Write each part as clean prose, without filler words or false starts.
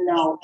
No.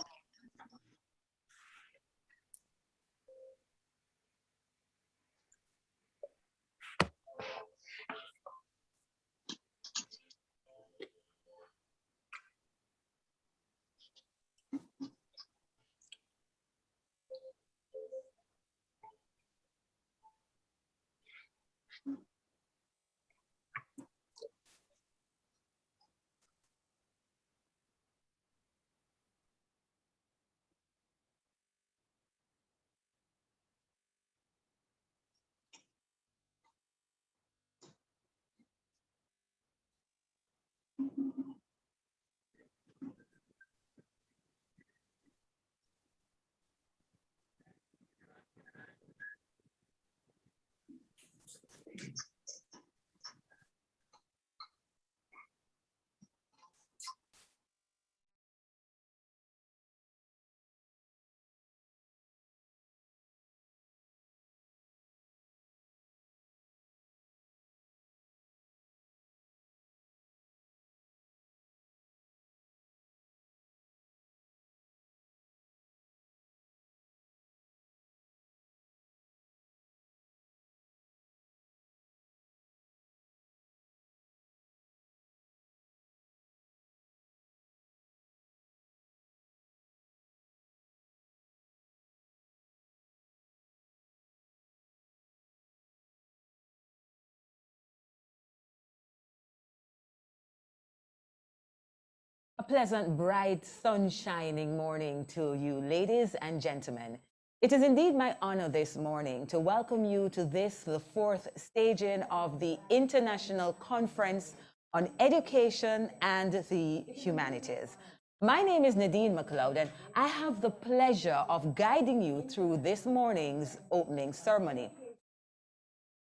A pleasant, bright, sun-shining morning to you, ladies and gentlemen. It is indeed my honor this morning to welcome you to this, the fourth staging of the International Conference on Education and the Humanities. My name is Nadine McLeod, and I have the pleasure of guiding you through this morning's opening ceremony.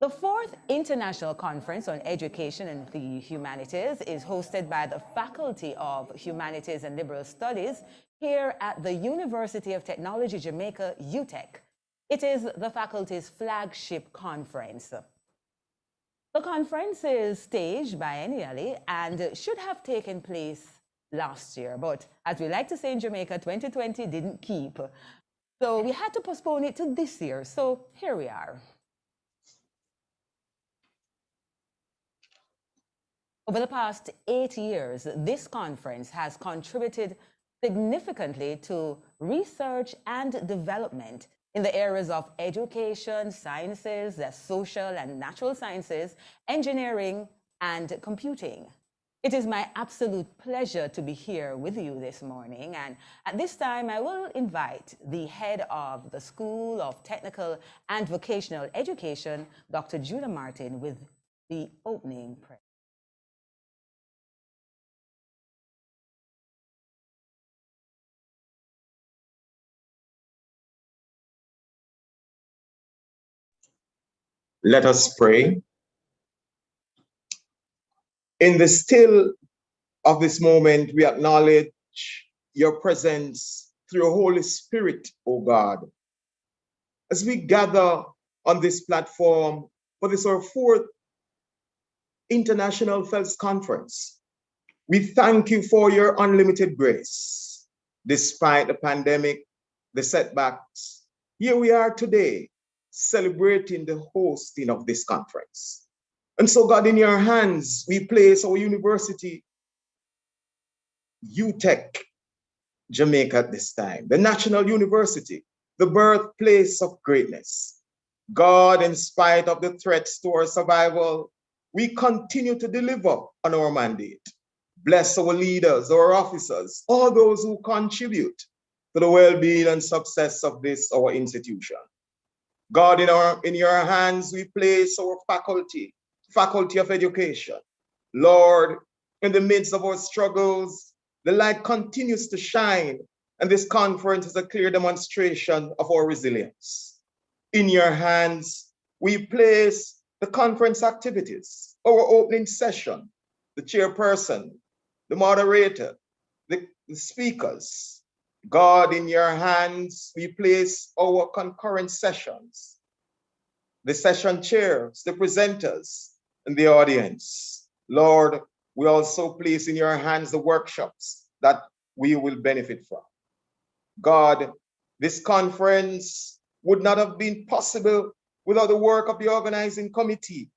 The fourth International Conference on Education and the Humanities is hosted by the Faculty of Humanities and Liberal Studies here at the University of Technology Jamaica, UTEC. It is the faculty's flagship conference. The conference is staged biennially and should have taken place last year, but as we like to say in Jamaica, 2020 didn't keep. So we had to postpone it to this year, so here we are. Over the past 8 years, this conference has contributed significantly to research and development in the areas of education, sciences, the social and natural sciences, engineering, and computing. It is my absolute pleasure to be here with you this morning. And at this time, I will invite the head of the School of Technical and Vocational Education, Dr. Judah Martin, with the opening prayer. Let us pray. In the still of this moment, we acknowledge your presence through your Holy Spirit, O God. As we gather on this platform for this our fourth International Fels Conference, we thank you for your unlimited grace. Despite the pandemic, the setbacks, here we are today celebrating the hosting of this conference. And so, God, in your hands, we place our university, UTEC, Jamaica at this time, the National University, the birthplace of greatness. God, in spite of the threats to our survival, we continue to deliver on our mandate. Bless our leaders, our officers, all those who contribute to the well-being and success of this, our institution. God, in your hands, we place our faculty of education. Lord, in the midst of our struggles, the light continues to shine, and this conference is a clear demonstration of our resilience. In your hands, we place the conference activities, our opening session, the chairperson, the moderator, the speakers. God, in your hands, we place our concurrent sessions. the session chairs, the presenters, and the audience. Lord, we also place in your hands the workshops that we will benefit from. God, this conference would not have been possible without the work of the organizing committee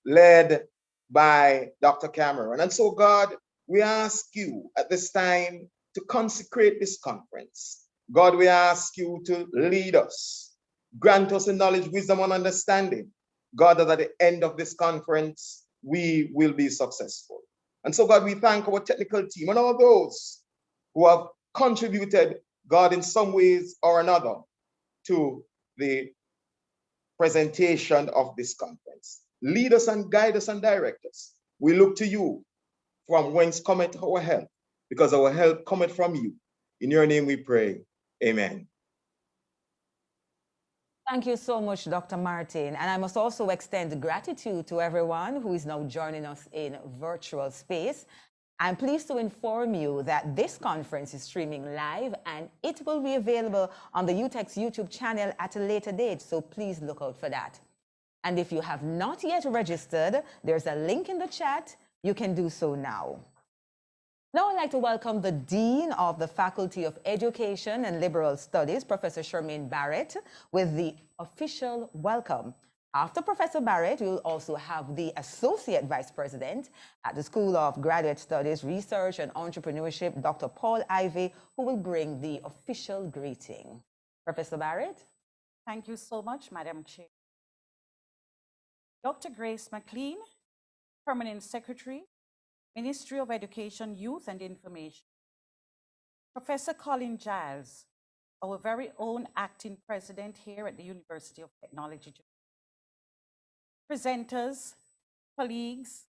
led by Dr. Cameron. And so, God, we ask you at this time to consecrate this conference. God, we ask you to lead us, grant us the knowledge, wisdom, and understanding. God, that at the end of this conference, we will be successful. And so, God, we thank our technical team and all those who have contributed, God, in some ways or another, to the presentation of this conference. Lead us and guide us and direct us. We look to you, from whence cometh our help, because our help cometh from you. In your name we pray. Amen. Thank you so much, Dr. Martin. And I must also extend gratitude to everyone who is now joining us in virtual space. I'm pleased to inform you that this conference is streaming live and it will be available on the UTEX YouTube channel at a later date, so please look out for that. And if you have not yet registered, there's a link in the chat. You can do so now. Now I'd like to welcome the Dean of the Faculty of Education and Liberal Studies, Professor Charmaine Barrett, with the official welcome. After Professor Barrett, we will also have the Associate Vice President at the School of Graduate Studies, Research and Entrepreneurship, Dr. Paul Ivey, who will bring the official greeting. Professor Barrett? Thank you so much, Madam Chair. Dr. Grace McLean, Permanent Secretary, Ministry of Education, Youth and Information. Professor Colin Giles, our very own acting president here at the University of Technology. Presenters, colleagues,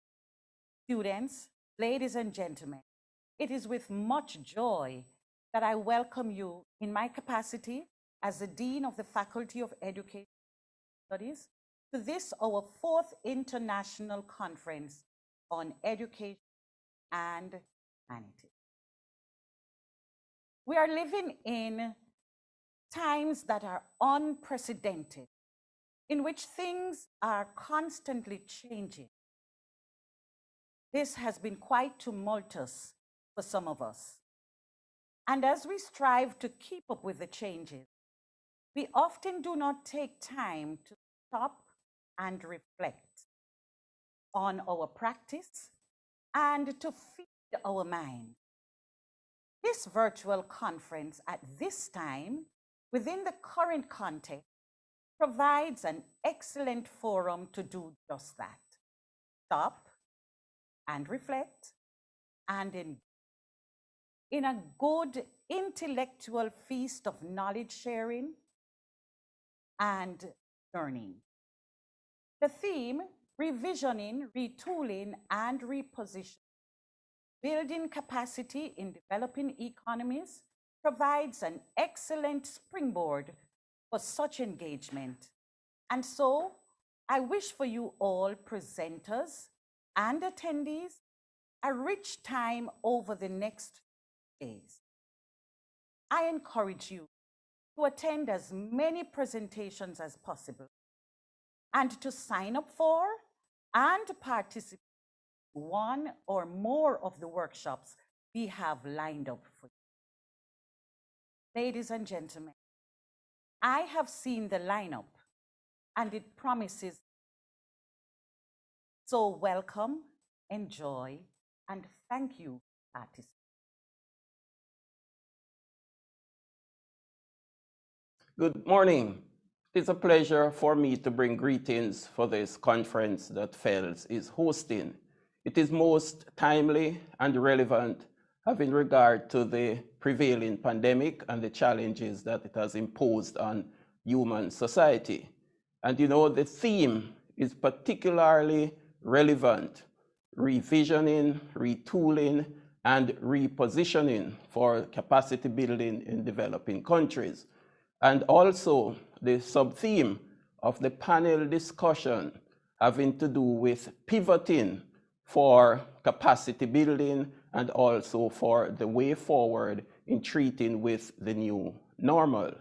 students, ladies and gentlemen, it is with much joy that I welcome you in my capacity as the Dean of the Faculty of Education Studies to this, our 4th International Conference on Education and Humanities. We are living in times that are unprecedented, in which things are constantly changing. This has been quite tumultuous for some of us. And as we strive to keep up with the changes, we often do not take time to stop and reflect on our practice and to feed our mind. This virtual conference at this time, within the current context, provides an excellent forum to do just that. Stop and reflect and in a good intellectual feast of knowledge sharing and learning. The theme, revisioning, retooling, and repositioning, building capacity in developing economies, provides an excellent springboard for such engagement. And so I wish for you all presenters and attendees a rich time over the next days. I encourage you to attend as many presentations as possible and to sign up for and participate in one or more of the workshops we have lined up for you. Ladies and gentlemen, I have seen the lineup and it promises. So welcome, enjoy, and thank you, artists. Good morning. It's a pleasure for me to bring greetings for this conference that Fels is hosting. It is most timely and relevant, having regard to the prevailing pandemic and the challenges that it has imposed on human society. And you know, the theme is particularly relevant: revisioning, retooling, and repositioning for capacity building in developing countries. And also the sub-theme of the panel discussion having to do with pivoting for capacity building and also for the way forward in treating with the new normal.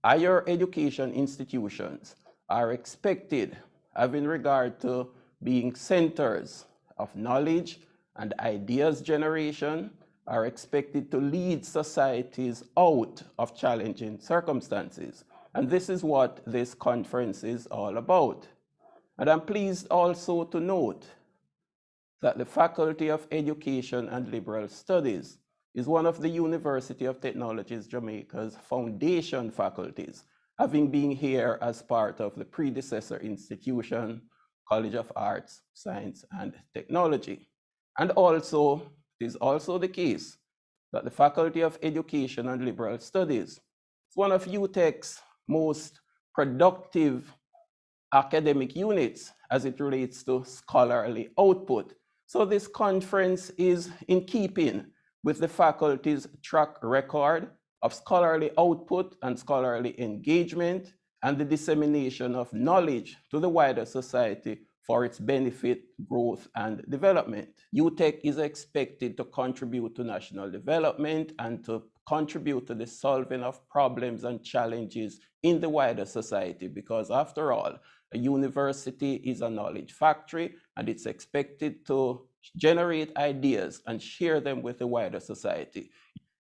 Higher education institutions are expected, having regard to being centers of knowledge and ideas generation, are expected to lead societies out of challenging circumstances. And this is what this conference is all about. And I'm pleased also to note that the Faculty of Education and Liberal Studies is one of the University of Technologies Jamaica's foundation faculties, having been here as part of the predecessor institution, College of Arts, Science, and Technology. And also, it is also the case that the Faculty of Education and Liberal Studies is one of UTEC's most productive academic units as it relates to scholarly output. So this conference is in keeping with the faculty's track record of scholarly output and scholarly engagement and the dissemination of knowledge to the wider society for its benefit, growth, and development. UTEC is expected to contribute to national development and to contribute to the solving of problems and challenges in the wider society, because after all, a university is a knowledge factory and it's expected to generate ideas and share them with the wider society.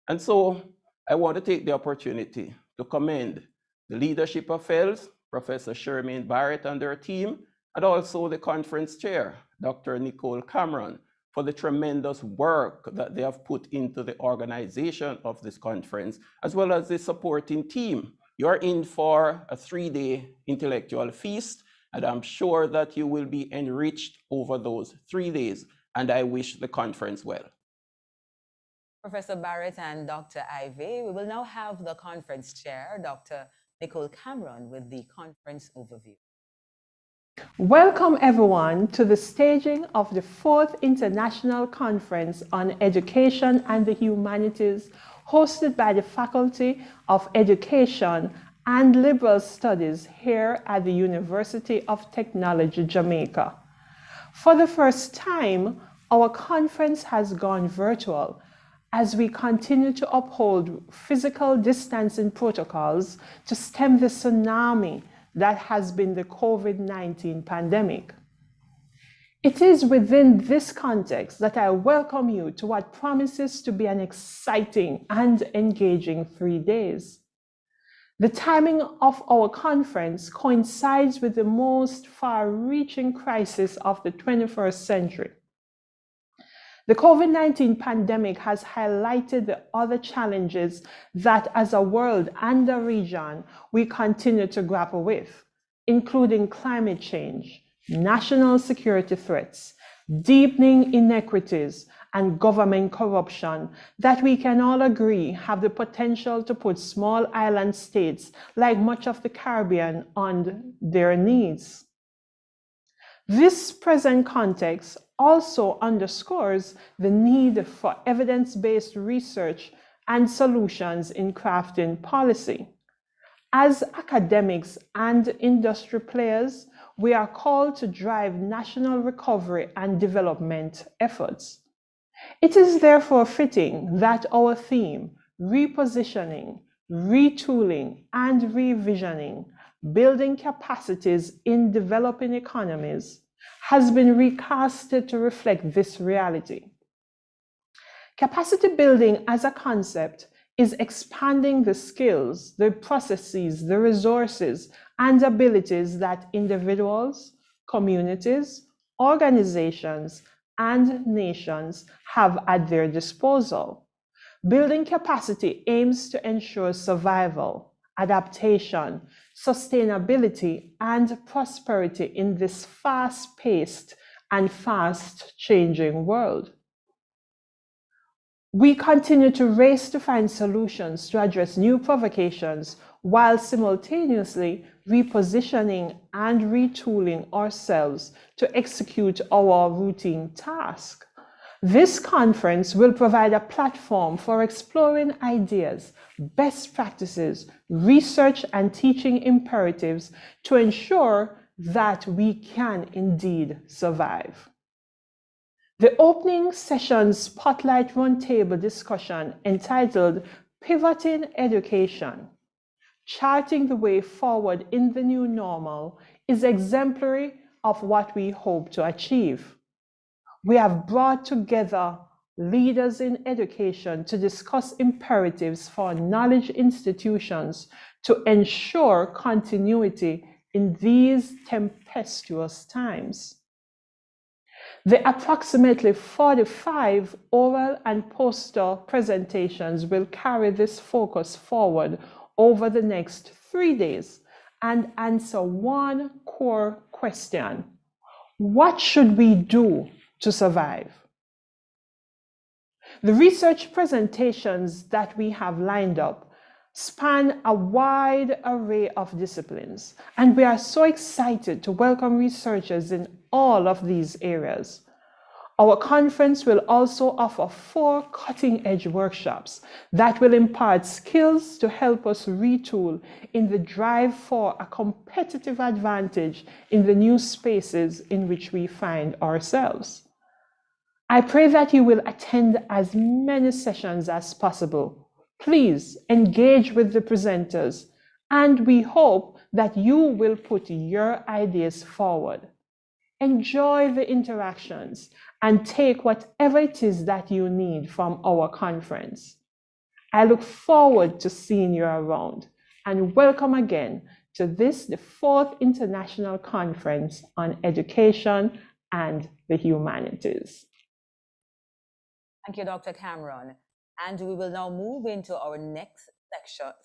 And so I want to take the opportunity to commend the leadership of Fels, Professor Shermaine Barrett and her team, and also the conference chair, Dr. Nicole Cameron, for the tremendous work that they have put into the organization of this conference, as well as the supporting team. You're in for a 3-day intellectual feast, and I'm sure that you will be enriched over those 3 days, and I wish the conference well. Professor Barrett and Dr. Ivey, we will now have the conference chair, Dr. Nicole Cameron, with the conference overview. Welcome everyone to the staging of the 4th International Conference on Education and the Humanities, hosted by the Faculty of Education and Liberal Studies here at the University of Technology, Jamaica. For the first time, our conference has gone virtual as we continue to uphold physical distancing protocols to stem the tsunami that has been the COVID-19 pandemic. It is within this context that I welcome you to what promises to be an exciting and engaging 3 days. The timing of our conference coincides with the most far-reaching crisis of the 21st century. The COVID-19 pandemic has highlighted the other challenges that as a world and a region we continue to grapple with, including climate change, national security threats, deepening inequities, and government corruption that we can all agree have the potential to put small island states like much of the Caribbean on their knees. This present context also underscores the need for evidence-based research and solutions in crafting policy. As academics and industry players, we are called to drive national recovery and development efforts. It is therefore fitting that our theme, repositioning, retooling, and revisioning, building capacities in developing economies, has been recasted to reflect this reality. Capacity building as a concept is expanding the skills, the processes, the resources, and abilities that individuals, communities, organizations, and nations have at their disposal. Building capacity aims to ensure survival, adaptation, sustainability, and prosperity in this fast-paced and fast-changing world. We continue to race to find solutions to address new provocations while simultaneously repositioning and retooling ourselves to execute our routine task. This conference will provide a platform for exploring ideas, best practices, research, and teaching imperatives to ensure that we can indeed survive. The opening session's spotlight roundtable discussion entitled Pivoting Education charting the way forward in the new normal, is exemplary of what we hope to achieve. We have brought together leaders in education to discuss imperatives for knowledge institutions to ensure continuity in these tempestuous times. The approximately 45 oral and poster presentations will carry this focus forward over the next 3 days and answer one core question: what should we do to survive? The research presentations that we have lined up span a wide array of disciplines, and we are so excited to welcome researchers in all of these areas. Our conference will also offer 4 cutting-edge workshops that will impart skills to help us retool in the drive for a competitive advantage in the new spaces in which we find ourselves. I pray that you will attend as many sessions as possible. Please engage with the presenters, and we hope that you will put your ideas forward. Enjoy the interactions and take whatever it is that you need from our conference. I look forward to seeing you around, and welcome again to this, the 4th International Conference on Education and the Humanities. Thank you, Dr. Cameron. And we will now move into our next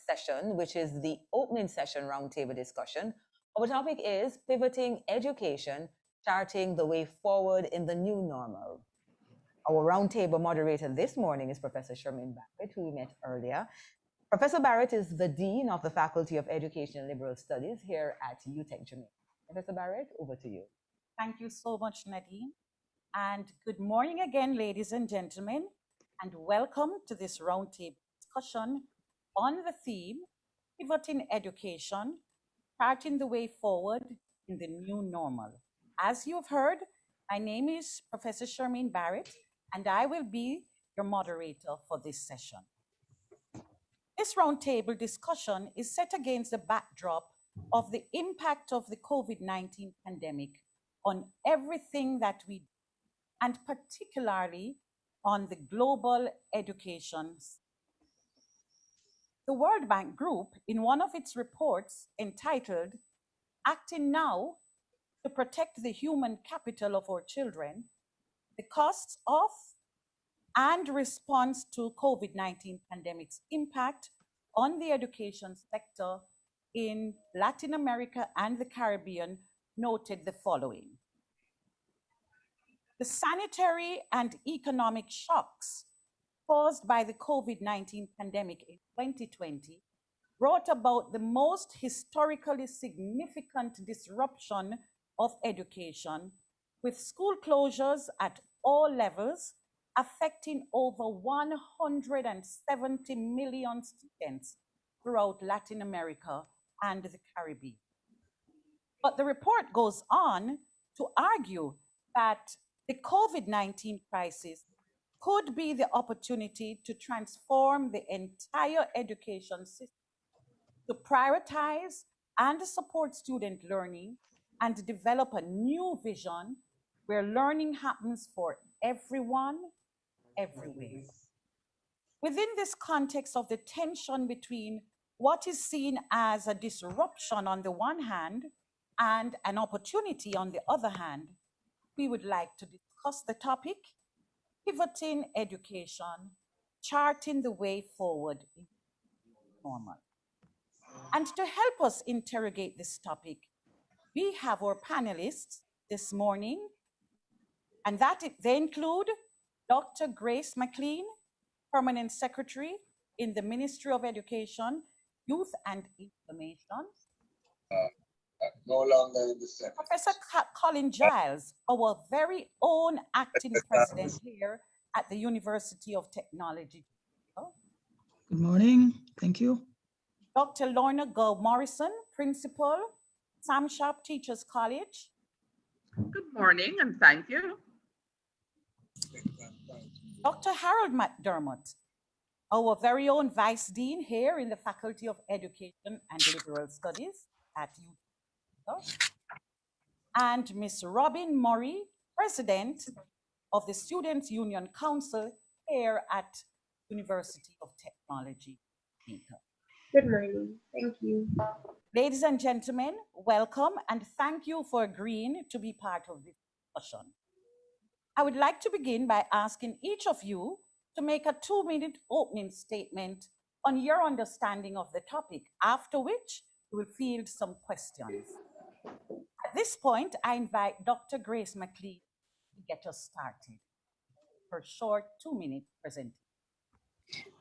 session, which is the opening session roundtable discussion. Our topic is Pivoting Education, Charting the Way Forward in the New Normal. Our roundtable moderator this morning is Professor Shermaine Barrett, who we met earlier. Professor Barrett is the Dean of the Faculty of Education and Liberal Studies here at UTech Jamaica. Professor Barrett, over to you. Thank you so much, Nadine. And good morning again, ladies and gentlemen, and welcome to this roundtable discussion on the theme, Pivoting Education, Charting the Way Forward in the New Normal. As you've heard, my name is Professor Shermaine Barrett, and I will be your moderator for this session. This roundtable discussion is set against the backdrop of the impact of the COVID-19 pandemic on everything that we do, and particularly on the global education. The World Bank Group, in one of its reports entitled Acting Now to Protect the Human Capital of Our Children, the costs of and response to COVID-19 pandemic's impact on the education sector in Latin America and the Caribbean, noted the following. The sanitary and economic shocks caused by the COVID-19 pandemic in 2020 brought about the most historically significant disruption of education, with school closures at all levels affecting over 170 million students throughout Latin America and the Caribbean. But the report goes on to argue that the COVID-19 crisis could be the opportunity to transform the entire education system, to prioritize and support student learning and develop a new vision where learning happens for everyone, everywhere. Within this context of the tension between what is seen as a disruption on the one hand and an opportunity on the other hand, we would like to discuss the topic, Pivoting Education, Charting the Way Forward in Normal. And to help us interrogate this topic, we have our panelists this morning, and they include Dr. Grace McLean, Permanent Secretary in the Ministry of Education, Youth and Information. No longer in the Senate. Professor Colin Giles, our very own acting president here at the University of Technology. Good morning. Thank you. Dr. Lorna Gull Morrison, Principal, Sam Sharp Teachers College. Good morning and thank you. Dr. Harold McDermott, our very own Vice Dean here in the Faculty of Education and Liberal Studies at UT, and Ms. Robin Murray, President of the Students' Union Council here at University of Technology, Jamaica. Good morning. Thank you. Ladies and gentlemen, welcome and thank you for agreeing to be part of this discussion. I would like to begin by asking each of you to make a 2-minute opening statement on your understanding of the topic, after which we will field some questions. At this point, I invite Dr. Grace McLean to get us started. For a short 2-minute presentation.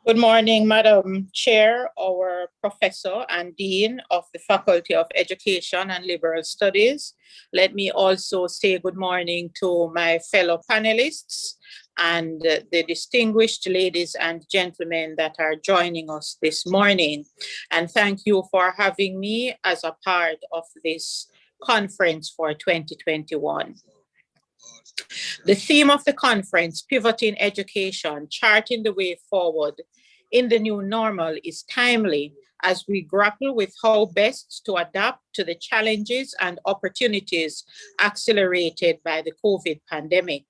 Good morning, Madam Chair, our Professor and Dean of the Faculty of Education and Liberal Studies. Let me also say good morning to my fellow panelists and the distinguished ladies and gentlemen that are joining us this morning. And thank you for having me as a part of this conference for 2021. The theme of the conference, Pivoting Education, Charting the Way Forward in the New Normal, is timely as we grapple with how best to adapt to the challenges and opportunities accelerated by the COVID pandemic.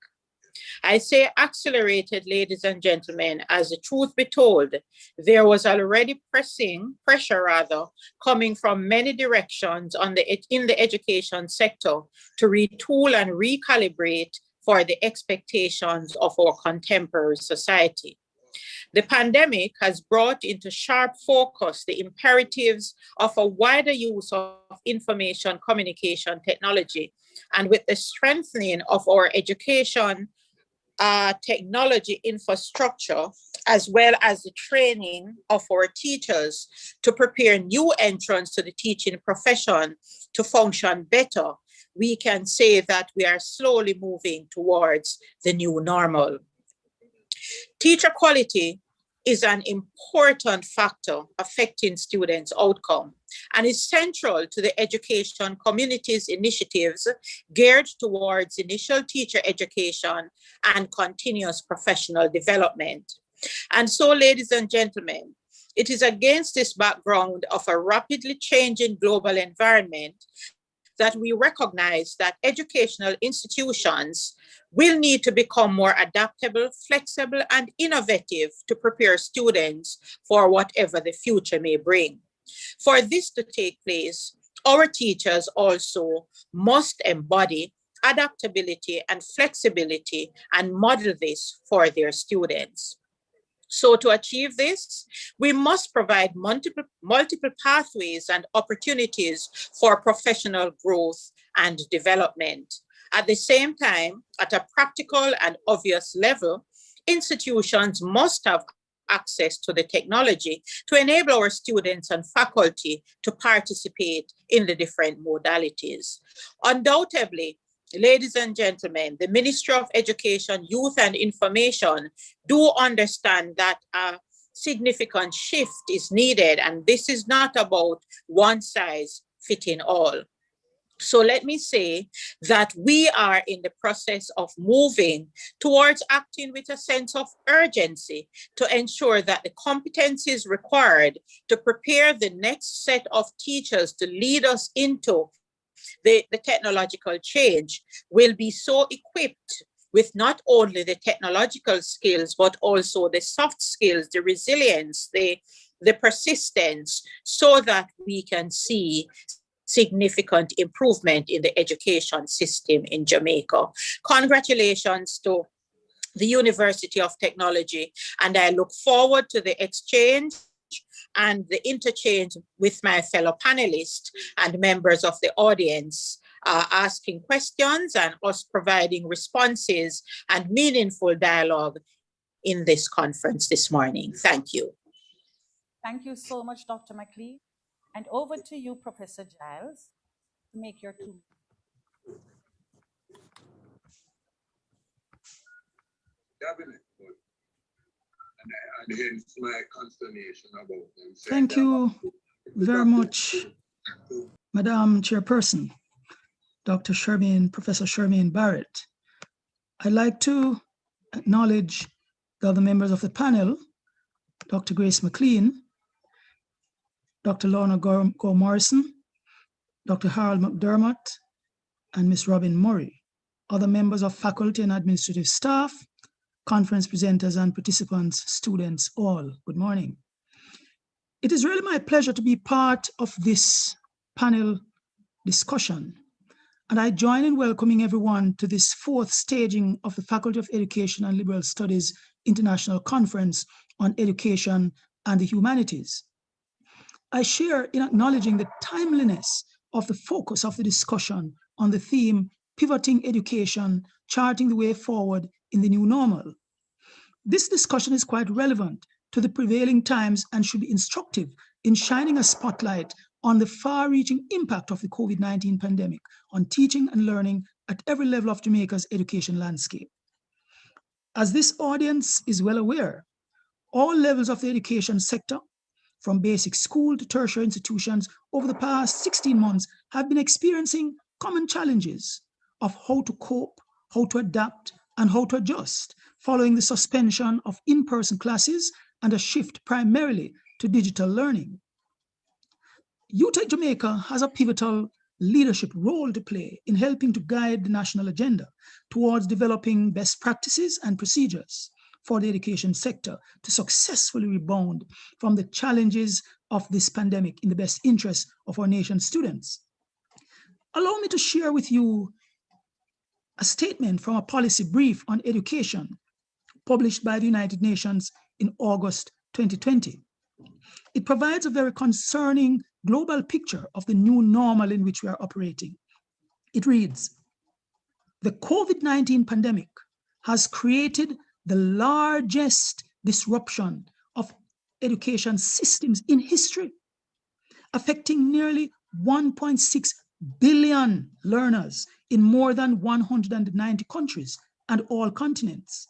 I say accelerated, ladies and gentlemen, as the truth be told, there was already pressure coming from many directions in the education sector to retool and recalibrate for the expectations of our contemporary society. The pandemic has brought into sharp focus the imperatives of a wider use of information communication technology, and with the strengthening of our education technology infrastructure, as well as the training of our teachers to prepare new entrants to the teaching profession to function better, we can say that we are slowly moving towards the new normal. Teacher quality is an important factor affecting students' outcome and is central to the education community's initiatives geared towards initial teacher education and continuous professional development. And so, ladies and gentlemen, it is against this background of a rapidly changing global environment that we recognize that educational institutions will need to become more adaptable, flexible, and innovative to prepare students for whatever the future may bring. For this to take place, our teachers also must embody adaptability and flexibility and model this for their students. So to achieve this, we must provide multiple pathways and opportunities for professional growth and development. At the same time, at a practical and obvious level, institutions must have access to the technology to enable our students and faculty to participate in the different modalities. Undoubtedly, ladies and gentlemen, the Ministry of Education, Youth and Information do understand that a significant shift is needed, and this is not about one size fitting all. So let me say that we are in the process of moving towards acting with a sense of urgency to ensure that the competencies required to prepare the next set of teachers to lead us into the technological change will be so equipped with not only the technological skills, but also the soft skills, the resilience, the persistence, so that we can see significant improvement in the education system in Jamaica. Congratulations to the University of Technology, and I look forward to the exchange and the interchange with my fellow panelists and members of the audience, asking questions and us providing responses and meaningful dialogue in this conference this morning. Thank you. Thank you so much, Dr. McLean. And over to you, Professor Giles, to make your 2 minutes. Cabinet, and hence my consternation about them. Thank you very much, Madam Chairperson, Dr. Professor Shermaine Barrett. I'd like to acknowledge the other members of the panel Dr. Grace McLean, Dr. Lorna Gore Morrison, Dr. Harold McDermott, and Ms. Robin Murray, other members of faculty and administrative staff, conference presenters and participants, students, all, good morning. It is really my pleasure to be part of this panel discussion, and I join in welcoming everyone to this fourth staging of the Faculty of Education and Liberal Studies International Conference on Education and the Humanities. I share in acknowledging the timeliness of the focus of the discussion on the theme, Pivoting Education, Charting the Way Forward in the New Normal. This discussion is quite relevant to the prevailing times and should be instructive in shining a spotlight on the far-reaching impact of the COVID-19 pandemic on teaching and learning at every level of Jamaica's education landscape. As this audience is well aware, all levels of the education sector, from basic school to tertiary institutions, over the past 16 months have been experiencing common challenges of how to cope, how to adapt, and how to adjust following the suspension of in-person classes and a shift primarily to digital learning. UTech Jamaica has a pivotal leadership role to play in helping to guide the national agenda towards developing best practices and procedures for the education sector to successfully rebound from the challenges of this pandemic in the best interest of our nation's students. Allow me to share with you a statement from a policy brief on education published by the United Nations in August 2020. It provides a very concerning global picture of the new normal in which we are operating. It reads, the COVID-19 pandemic has created the largest disruption of education systems in history, affecting nearly 1.6 billion learners in more than 190 countries and all continents.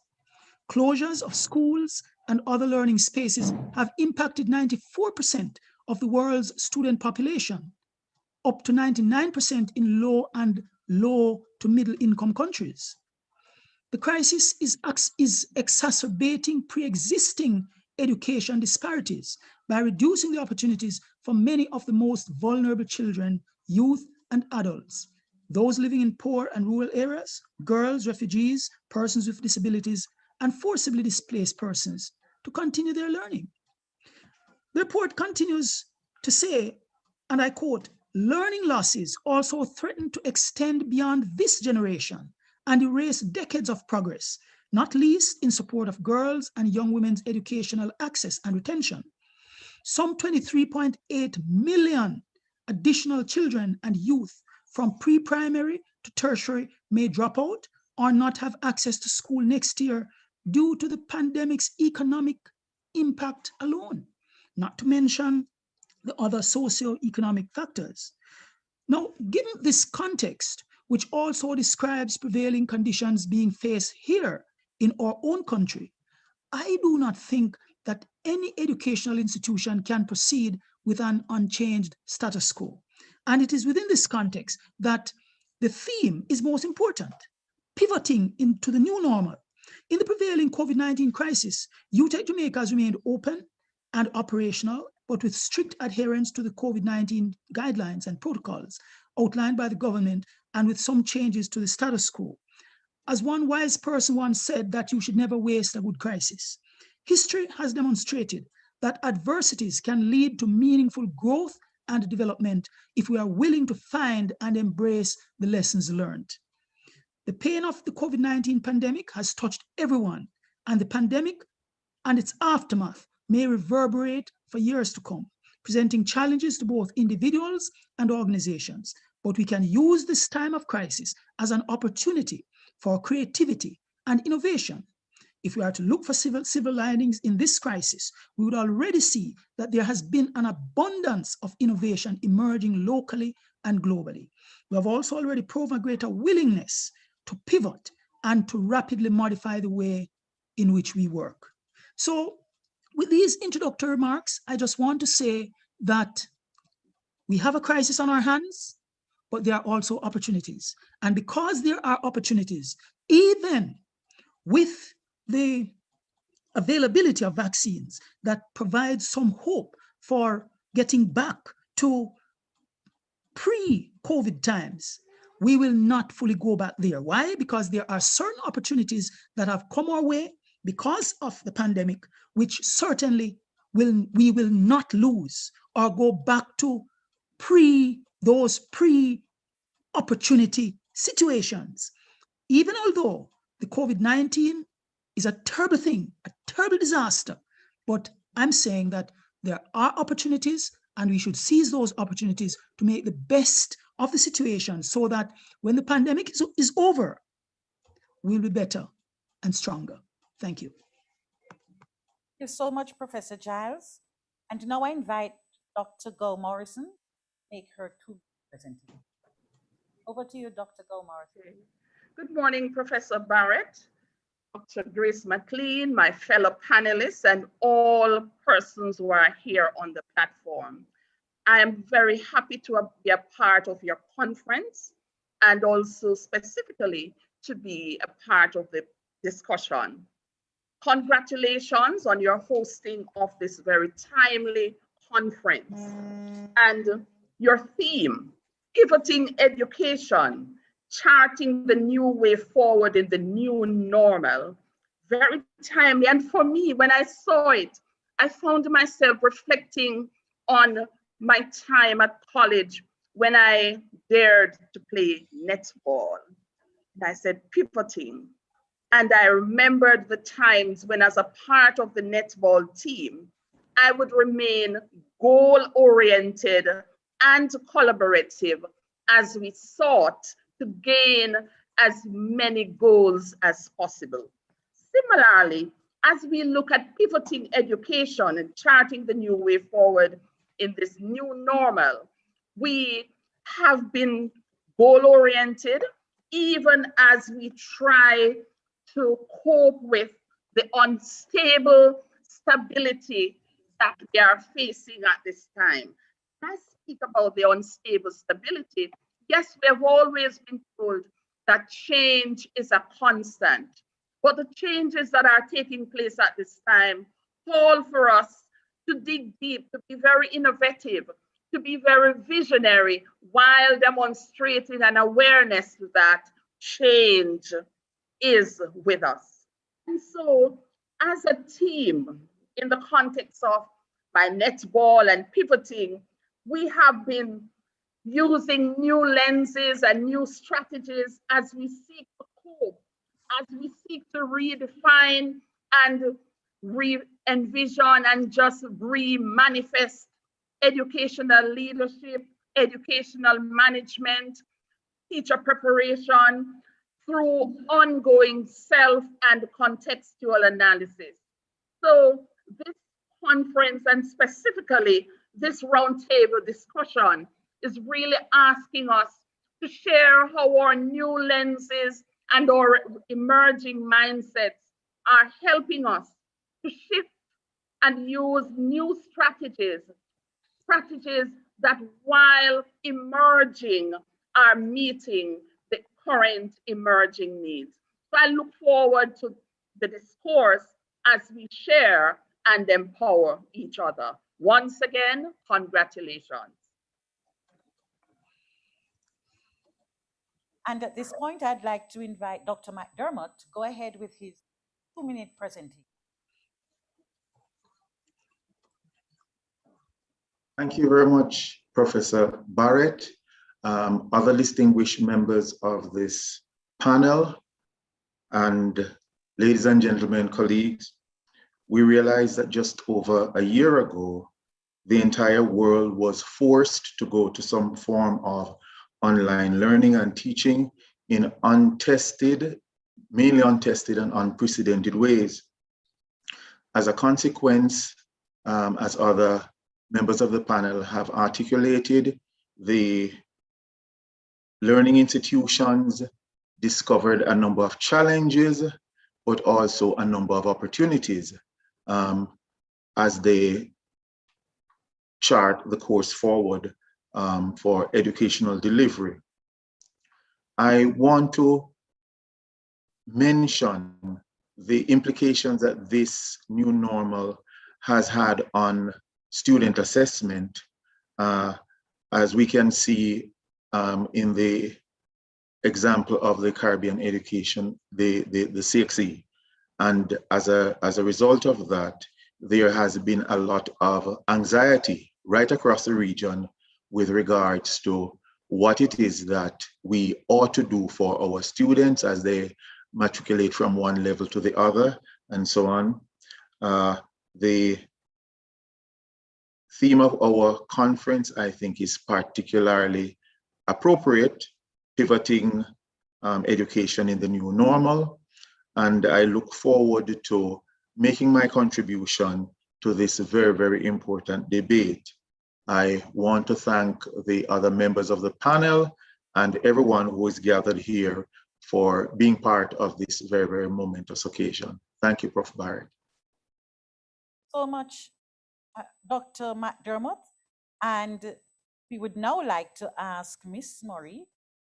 Closures of schools and other learning spaces have impacted 94% of the world's student population, up to 99% in low to middle income countries. The crisis is exacerbating pre-existing education disparities by reducing the opportunities for many of the most vulnerable children, youth, and adults, those living in poor and rural areas, girls, refugees, persons with disabilities, and forcibly displaced persons to continue their learning. The report continues to say, and I quote, learning losses also threaten to extend beyond this generation and erase decades of progress, not least in support of girls and young women's educational access and retention. Some 23.8 million additional children and youth from pre-primary to tertiary may drop out or not have access to school next year due to the pandemic's economic impact alone, not to mention the other socio-economic factors. Now, given this context, which also describes prevailing conditions being faced here in our own country, I do not think that any educational institution can proceed with an unchanged status quo. And it is within this context that the theme is most important, pivoting into the new normal. In the prevailing COVID-19 crisis, UTech Jamaica has remained open and operational, but with strict adherence to the COVID-19 guidelines and protocols outlined by the government and with some changes to the status quo. As one wise person once said, that you should never waste a good crisis. History has demonstrated that adversities can lead to meaningful growth and development if we are willing to find and embrace the lessons learned. The pain of the COVID-19 pandemic has touched everyone, and the pandemic and its aftermath may reverberate for years to come, presenting challenges to both individuals and organizations. But we can use this time of crisis as an opportunity for creativity and innovation. If we are to look for silver linings in this crisis, we would already see that there has been an abundance of innovation emerging locally and globally. We have also already proven a greater willingness to pivot and to rapidly modify the way in which we work. So with these introductory remarks, I just want to say that we have a crisis on our hands, but there are also opportunities. And because there are opportunities, even with the availability of vaccines that provide some hope for getting back to pre-COVID times, we will not fully go back there. Why? Because there are certain opportunities that have come our way because of the pandemic, which certainly we will not lose or go back to those pre-opportunity situations. Even although the COVID-19 is a terrible thing, a terrible disaster, but I'm saying that there are opportunities and we should seize those opportunities to make the best of the situation so that when the pandemic is over, we'll be better and stronger. Thank you. Thank you so much, Professor Giles. And now I invite Dr. Gull Morrison to make her 2 presentation. Over to you, Dr. Gull Morrison. Good morning, Professor Barrett, Dr. Grace McLean, my fellow panelists, and all persons who are here on the platform. I am very happy to be a part of your conference and also specifically to be a part of the discussion. Congratulations on your hosting of this very timely conference and your theme, pivoting education, charting the new way forward in the new normal, very timely. And for me, when I saw it, I found myself reflecting on my time at college when I dared to play netball. And I said, pivoting. And I remembered the times when, as a part of the netball team, I would remain goal-oriented and collaborative as we sought to gain as many goals as possible. Similarly, as we look at pivoting education and charting the new way forward in this new normal, we have been goal-oriented, even as we try to cope with the unstable stability that we are facing at this time. I speak about the unstable stability. Yes, we have always been told that change is a constant, but the changes that are taking place at this time call for us to dig deep, to be very innovative, to be very visionary, while demonstrating an awareness that change is with us. And so, as a team, in the context of my netball and pivoting, we have been using new lenses and new strategies as we seek to cope, as we seek to redefine and re-envision and just re-manifest educational leadership, educational management, teacher preparation through ongoing self and contextual analysis. So this conference, and specifically this roundtable discussion, is really asking us to share how our new lenses and our emerging mindsets are helping us to shift and use new strategies that, while emerging, are meeting the current emerging needs. So I look forward to the discourse as we share and empower each other. Once again, congratulations. And at this point, I'd like to invite Dr. McDermott to go ahead with his 2-minute presentation. Thank you very much, Professor Barrett, other distinguished members of this panel, and ladies and gentlemen, colleagues. We realize that just over a year ago, the entire world was forced to go to some form of online learning and teaching in untested, mainly untested and unprecedented ways. As a consequence, as other members of the panel have articulated, the learning institutions discovered a number of challenges, but also a number of opportunities as they chart the course forward for educational delivery. I want to mention the implications that this new normal has had on student assessment, as we can see in the example of the Caribbean education, the CXE. And as a result of that, there has been a lot of anxiety right across the region with regards to what it is that we ought to do for our students as they matriculate from one level to the other, and so on. The theme of our conference, I think, is particularly appropriate, pivoting education in the new normal. And I look forward to making my contribution to this very, very important debate. I want to thank the other members of the panel and everyone who is gathered here for being part of this very, very momentous occasion. Thank you, Prof. Barrett. So much, Dr. McDermott. And we would now like to ask Miss Murray,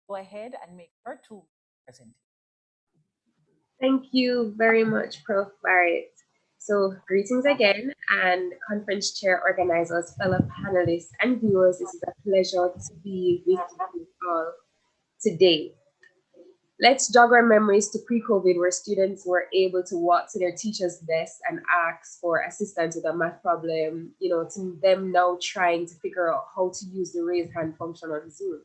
go ahead and make her two presentations. Thank you very much, Prof. Barrett. So greetings again, and conference chair organizers, fellow panelists, and viewers. This is a pleasure to be with you all today. Let's jog our memories to pre-COVID, where students were able to walk to their teacher's desk and ask for assistance with a math problem, to them now trying to figure out how to use the raise hand function on Zoom.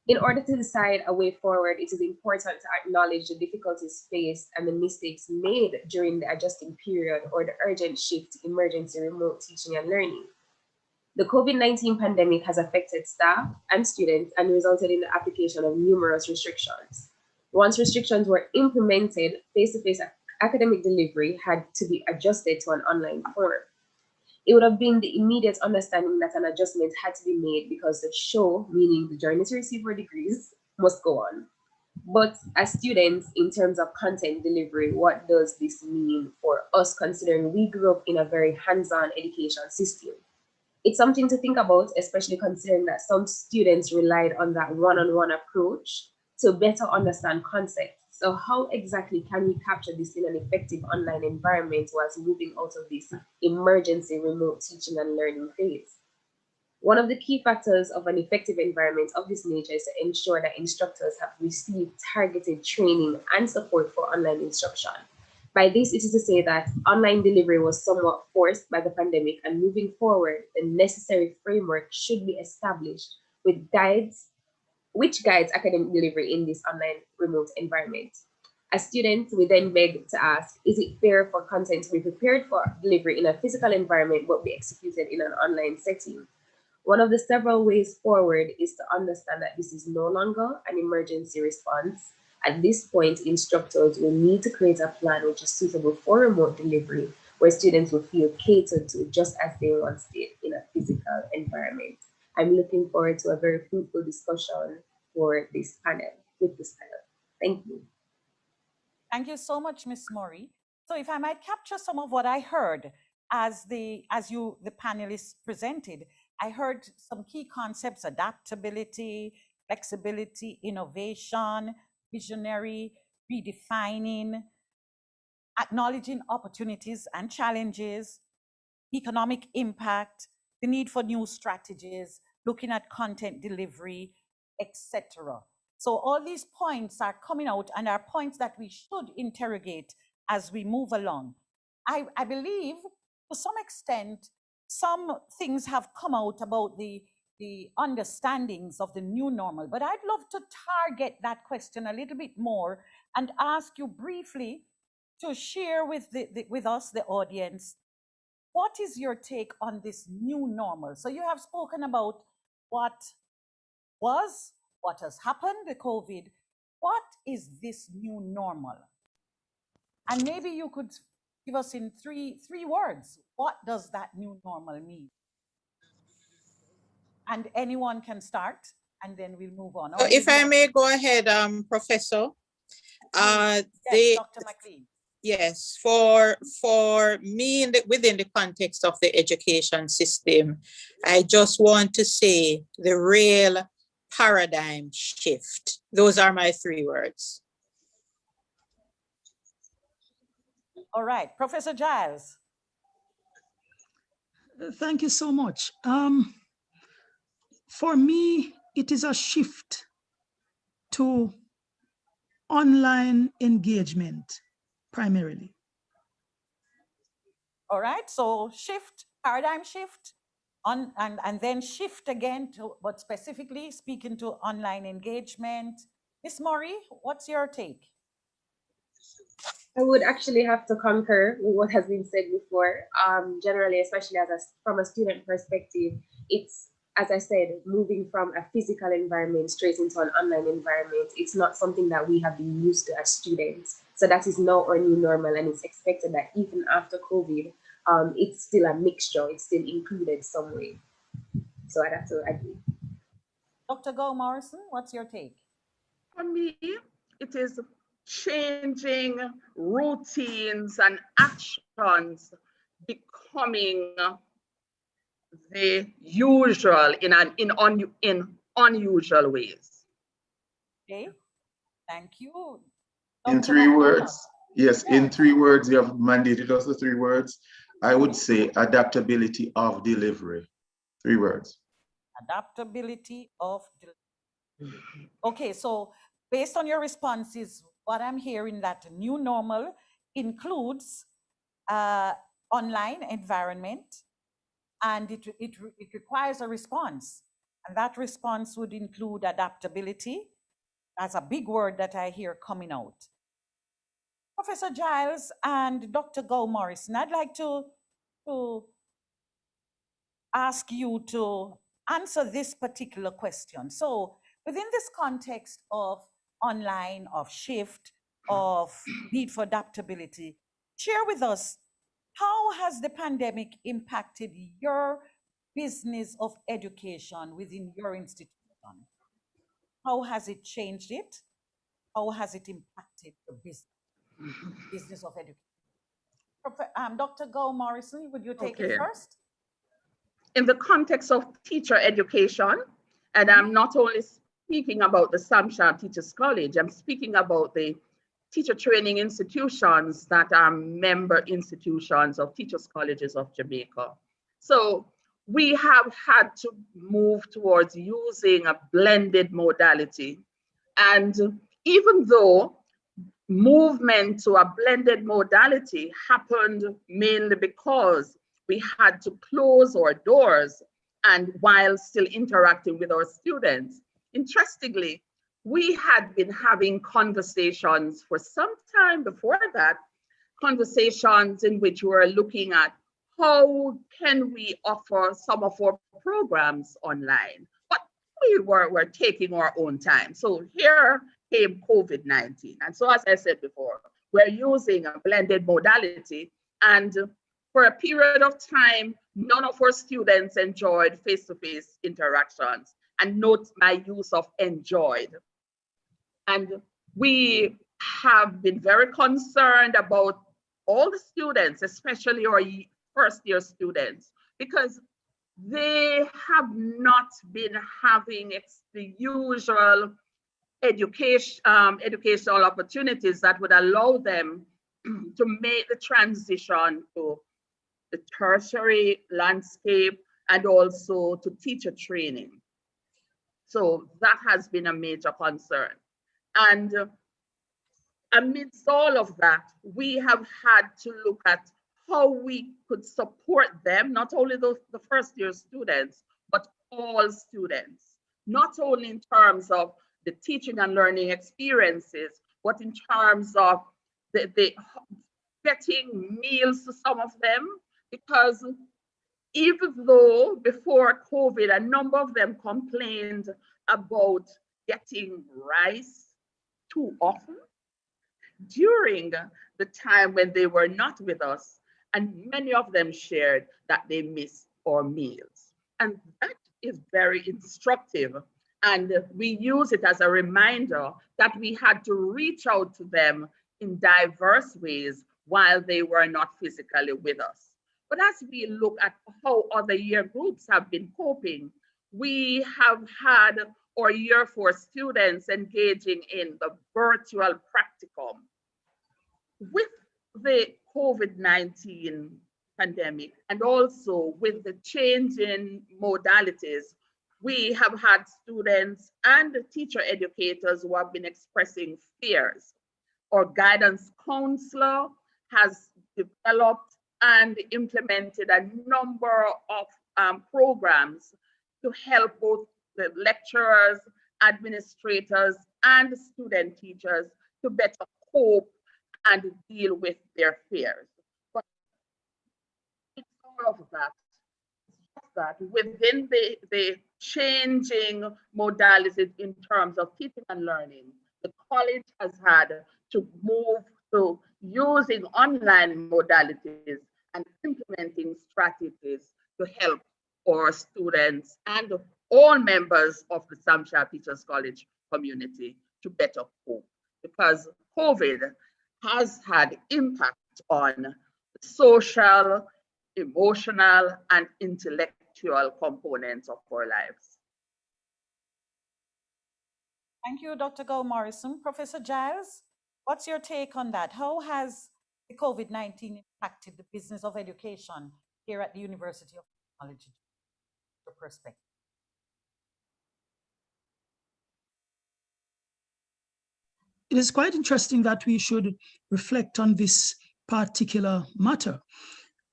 In order to decide a way forward, it is important to acknowledge the difficulties faced and the mistakes made during the adjusting period or the urgent shift to emergency remote teaching and learning. The COVID-19 pandemic has affected staff and students and resulted in the application of numerous restrictions. Once restrictions were implemented, face-to-face academic delivery had to be adjusted to an online form. It would have been the immediate understanding that an adjustment had to be made because the show, meaning the journey to receive our degrees, must go on. But as students, in terms of content delivery, what does this mean for us, considering we grew up in a very hands-on education system? It's something to think about, especially considering that some students relied on that one-on-one approach to better understand concepts. So how exactly can we capture this in an effective online environment whilst moving out of this emergency remote teaching and learning phase? One of the key factors of an effective environment of this nature is to ensure that instructors have received targeted training and support for online instruction. By this, it is to say that online delivery was somewhat forced by the pandemic, and moving forward, the necessary framework should be established with guides, which guides academic delivery in this online remote environment. As students, we then beg to ask, is it fair for content to be prepared for delivery in a physical environment but be executed in an online setting? One of the several ways forward is to understand that this is no longer an emergency response. At this point, instructors will need to create a plan which is suitable for remote delivery, where students will feel catered to just as they once did in a physical environment. I'm looking forward to a very fruitful discussion for this panel, with this panel. Thank you. Thank you so much, Ms. Murray. So if I might capture some of what I heard as the panelists presented, I heard some key concepts: adaptability, flexibility, innovation, visionary, redefining, acknowledging opportunities and challenges, economic impact, the need for new strategies, looking at content delivery, etc. So all these points are coming out and are points that we should interrogate as we move along. I believe to some extent, some things have come out about the understandings of the new normal, but I'd love to target that question a little bit more and ask you briefly to share with with us, the audience, what is your take on this new normal? So you have spoken about what was, what has happened, the COVID. What is this new normal? And maybe you could give us in three words, what does that new normal mean? And anyone can start, and then we'll move on. So if I may go ahead, Professor. Yes, Dr. McLean. Yes, for me, within the context of the education system, I just want to say the real paradigm shift. Those are my three words. All right, Professor Giles. Thank you so much. For me, it is a shift to online engagement primarily. All right, so shift, paradigm shift, and then shift again to, but specifically speaking to online engagement. Miss Murray, what's your take? I would actually have to concur with what has been said before. Generally, especially from a student perspective, it's, as I said, moving from a physical environment straight into an online environment. It's not something that we have been used to as students. So that is now our new normal, and it's expected that even after COVID, it's still a mixture. It's still included some way. So I'd have to agree. Dr. Go Morrison, what's your take? For me, it is changing routines and actions becoming the usual in unusual ways. Okay, thank you. In Dr. 3 McDermott. words, yes, in Yes. 3 words, you have mandated us the 3 words. I would say adaptability of delivery. 3 words. Adaptability of delivery. Okay, so based on your responses, what I'm hearing that new normal includes online environment, and it requires a response. And that response would include adaptability. That's a big word that I hear coming out. Professor Giles and Dr. Go Morrison, I'd like to ask you to answer this particular question. So within this context of online, of shift, of need for adaptability, share with us, how has the pandemic impacted your business of education within your institution? How has it changed it? How has it impacted the business of education? Dr. Go Morrison, would you take it first? In the context of teacher education, and I'm not only speaking about the Samsham Teachers College, I'm speaking about the teacher training institutions that are member institutions of Teachers Colleges of Jamaica. So we have had to move towards using a blended modality. And even though movement to a blended modality happened mainly because we had to close our doors and while still interacting with our students. Interestingly, we had been having conversations for some time before that, conversations in which we were looking at how can we offer some of our programs online, but we were taking our own time. So here came COVID-19. And so as I said before, we're using a blended modality, and for a period of time, none of our students enjoyed face-to-face interactions. And note my use of enjoyed. And we have been very concerned about all the students, especially our first year students, because they have not been having the usual educational opportunities that would allow them to make the transition to the tertiary landscape and also to teacher training. So that has been a major concern. And amidst all of that, we have had to look at how we could support them, not only the first year students, but all students, not only in terms of the teaching and learning experiences, but in terms of the getting meals to some of them, because even though before COVID, a number of them complained about getting rice too often, during the time when they were not with us, and many of them shared that they missed our meals. And that is very instructive. And we use it as a reminder that we had to reach out to them in diverse ways while they were not physically with us. But as we look at how other year groups have been coping, we have had our year 4 students engaging in the virtual practicum. With the COVID-19 pandemic and also with the change in modalities, we have had students and teacher educators who have been expressing fears. Our guidance counselor has developed and implemented a number of programs to help both the lecturers, administrators, and student teachers to better cope and deal with their fears. But it's all of that within the changing modalities in terms of teaching and learning, the college has had to move to using online modalities and implementing strategies to help our students and all members of the Sam Shah Teachers College community to better cope, because COVID has had impact on social, emotional, and intellectual components of our lives. Thank you, Dr. Gow Morrison. Professor Giles, what's your take on that? How has the COVID-19 impacted the business of education here at the University of Technology? Your perspective. It is quite interesting that we should reflect on this particular matter.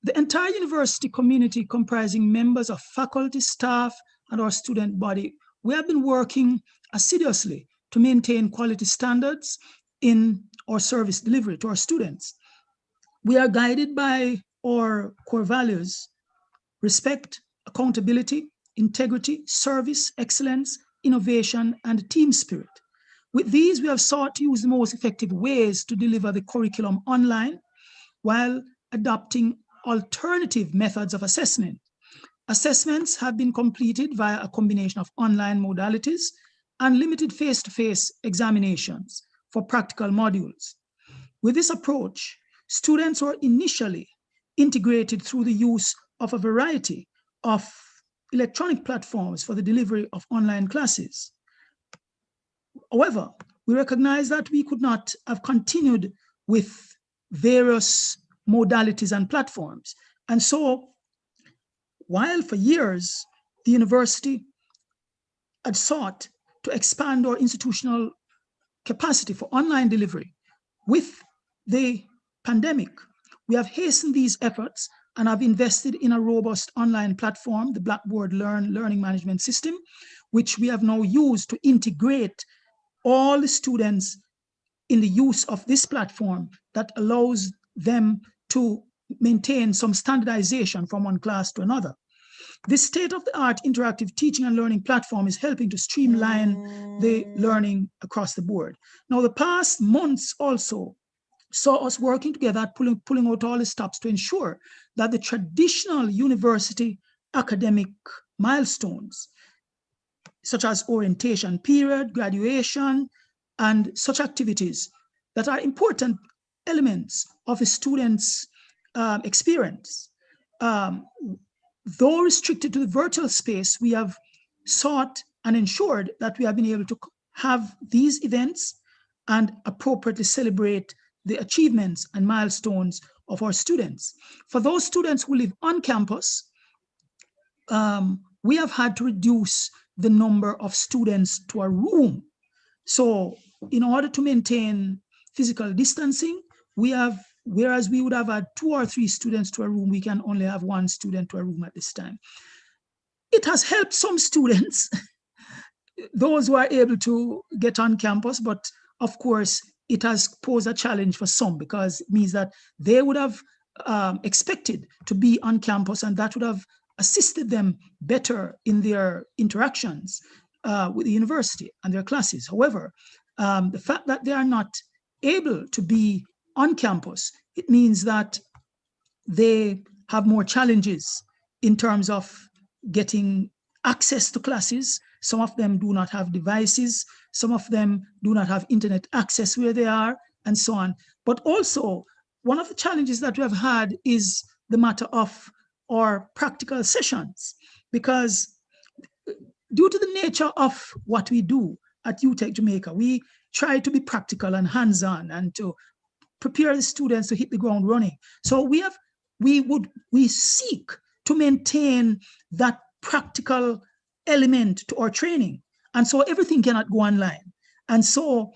The entire university community, comprising members of faculty, staff, and our student body, we have been working assiduously to maintain quality standards in our service delivery to our students. We are guided by our core values: respect, accountability, integrity, service, excellence, innovation, and team spirit. With these, we have sought to use the most effective ways to deliver the curriculum online while adopting alternative methods of assessment. Assessments have been completed via a combination of online modalities and limited face-to-face examinations for practical modules. With this approach, students were initially integrated through the use of a variety of electronic platforms for the delivery of online classes. However, we recognize that we could not have continued with various modalities and platforms. And so, while for years the university had sought to expand our institutional capacity for online delivery, with the pandemic, we have hastened these efforts and have invested in a robust online platform, the Blackboard Learning Management System, which we have now used to integrate all the students in the use of this platform that allows them to maintain some standardization from one class to another. This state-of-the-art interactive teaching and learning platform is helping to streamline the learning across the board. Now, the past months also saw us working together at pulling out all the stops to ensure that the traditional university academic milestones, such as orientation period, graduation, and such activities that are important elements of a student's experience. Though restricted to the virtual space, we have sought and ensured that we have been able to have these events and appropriately celebrate the achievements and milestones of our students. For those students who live on campus, we have had to reduce the number of students to a room. So in order to maintain physical distancing, we have, whereas we would have had 2 or 3 students to a room, we can only have 1 student to a room at this time. It has helped some students, those who are able to get on campus, but of course, it has posed a challenge for some, because it means that they would have expected to be on campus, and that would have assisted them better in their interactions with the university and their classes. However, the fact that they are not able to be on campus, it means that they have more challenges in terms of getting access to classes. Some of them do not have devices. Some of them do not have internet access where they are, and so on. But also, one of the challenges that we have had is the matter of our practical sessions, because due to the nature of what we do at UTech Jamaica, we try to be practical and hands-on and to prepare the students to hit the ground running. So we seek to maintain that practical element to our training. And so everything cannot go online. And so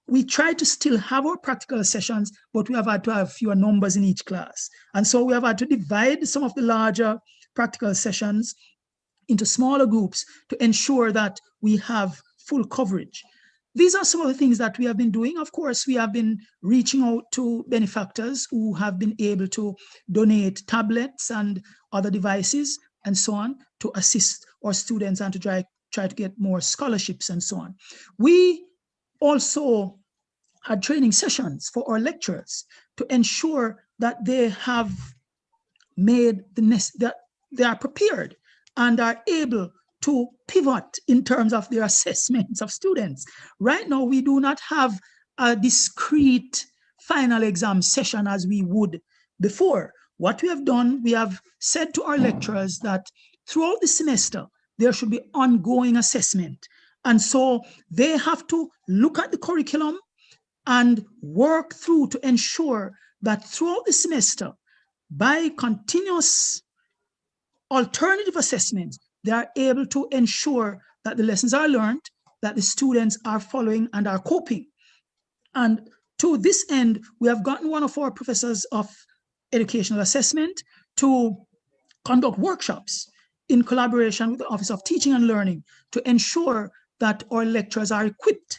we try to still have our practical sessions, but we have had to have fewer numbers in each class. And so we have had to divide some of the larger practical sessions into smaller groups to ensure that we have full coverage. These are some of the things that we have been doing. Of course, we have been reaching out to benefactors who have been able to donate tablets and other devices and so on to assist our students and to try to get more scholarships and so on. We also had training sessions for our lecturers to ensure that they have made that they are prepared and are able to pivot in terms of their assessments of students. Right now, we do not have a discrete final exam session as we would before. What we have done, we have said to our lecturers that throughout the semester, there should be ongoing assessment. And so they have to look at the curriculum and work through to ensure that throughout the semester, by continuous alternative assessments, they are able to ensure that the lessons are learned, that the students are following and are coping. And to this end, we have gotten one of our professors of educational assessment to conduct workshops in collaboration with the Office of Teaching and Learning to ensure that our lecturers are equipped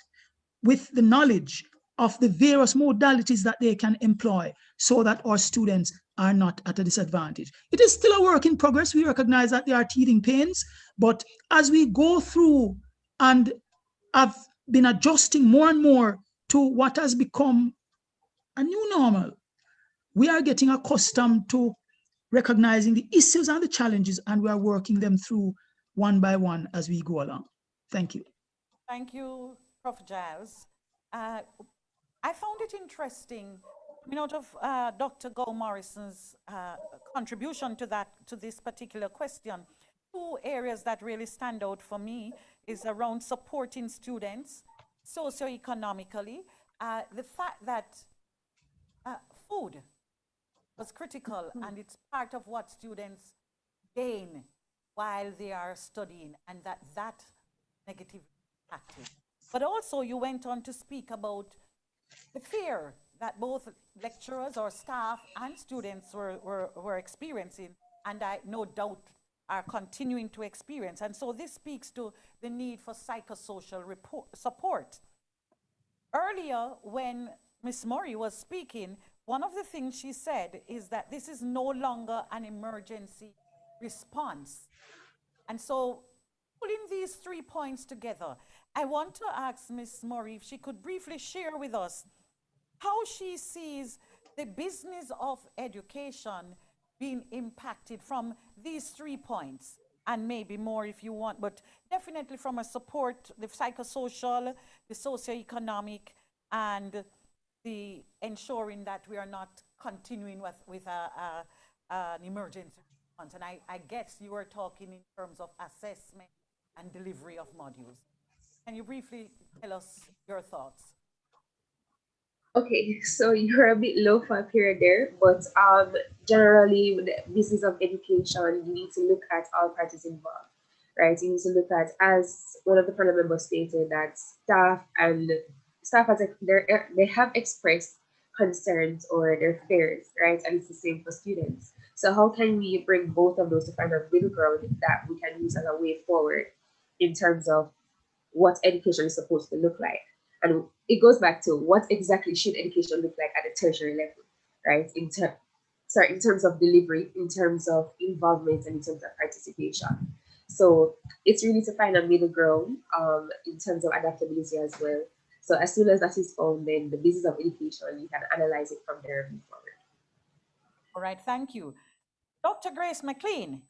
with the knowledge of the various modalities that they can employ so that our students are not at a disadvantage. It is still a work in progress. We recognize that there are teething pains, but as we go through and have been adjusting more and more to what has become a new normal, we are getting accustomed to recognizing the issues and the challenges, and we are working them through one by one as we go along. Thank you. Thank you, Prof. Giles. I found it interesting, out of Dr. Go Morrison's contribution to this particular question. Two areas that really stand out for me is around supporting students socioeconomically. The fact that food was critical, and it's part of what students gain while they are studying, and that negative impacted. But also you went on to speak about the fear that both lecturers or staff and students were experiencing, and I no doubt are continuing to experience. And so this speaks to the need for psychosocial support. Earlier, when Ms. Murray was speaking, one of the things she said is that this is no longer an emergency response. And so pulling these 3 points together, I want to ask Ms. Murray if she could briefly share with us how she sees the business of education being impacted from these 3 points, and maybe more if you want, but definitely from a support, the psychosocial, the socioeconomic, and the ensuring that we are not continuing with an emergency response. And I guess you were talking in terms of assessment and delivery of modules. Can you briefly tell us your thoughts? Okay, so you're a bit low for a period there, but generally with the business of education, you need to look at all parties involved, right? You need to look at, as one of the panel members stated, that staff they have expressed concerns or their fears, right? And it's the same for students. So how can we bring both of those to find a middle ground that we can use as a way forward in terms of what education is supposed to look like? And it goes back to what exactly should education look like at the tertiary level, right? In terms of delivery, in terms of involvement, and in terms of participation. So it's really to find a middle ground in terms of adaptability as well. So as soon as that is found, then the business of education, you can analyze it from there and move forward. All right, thank you. Dr. Grace McLean,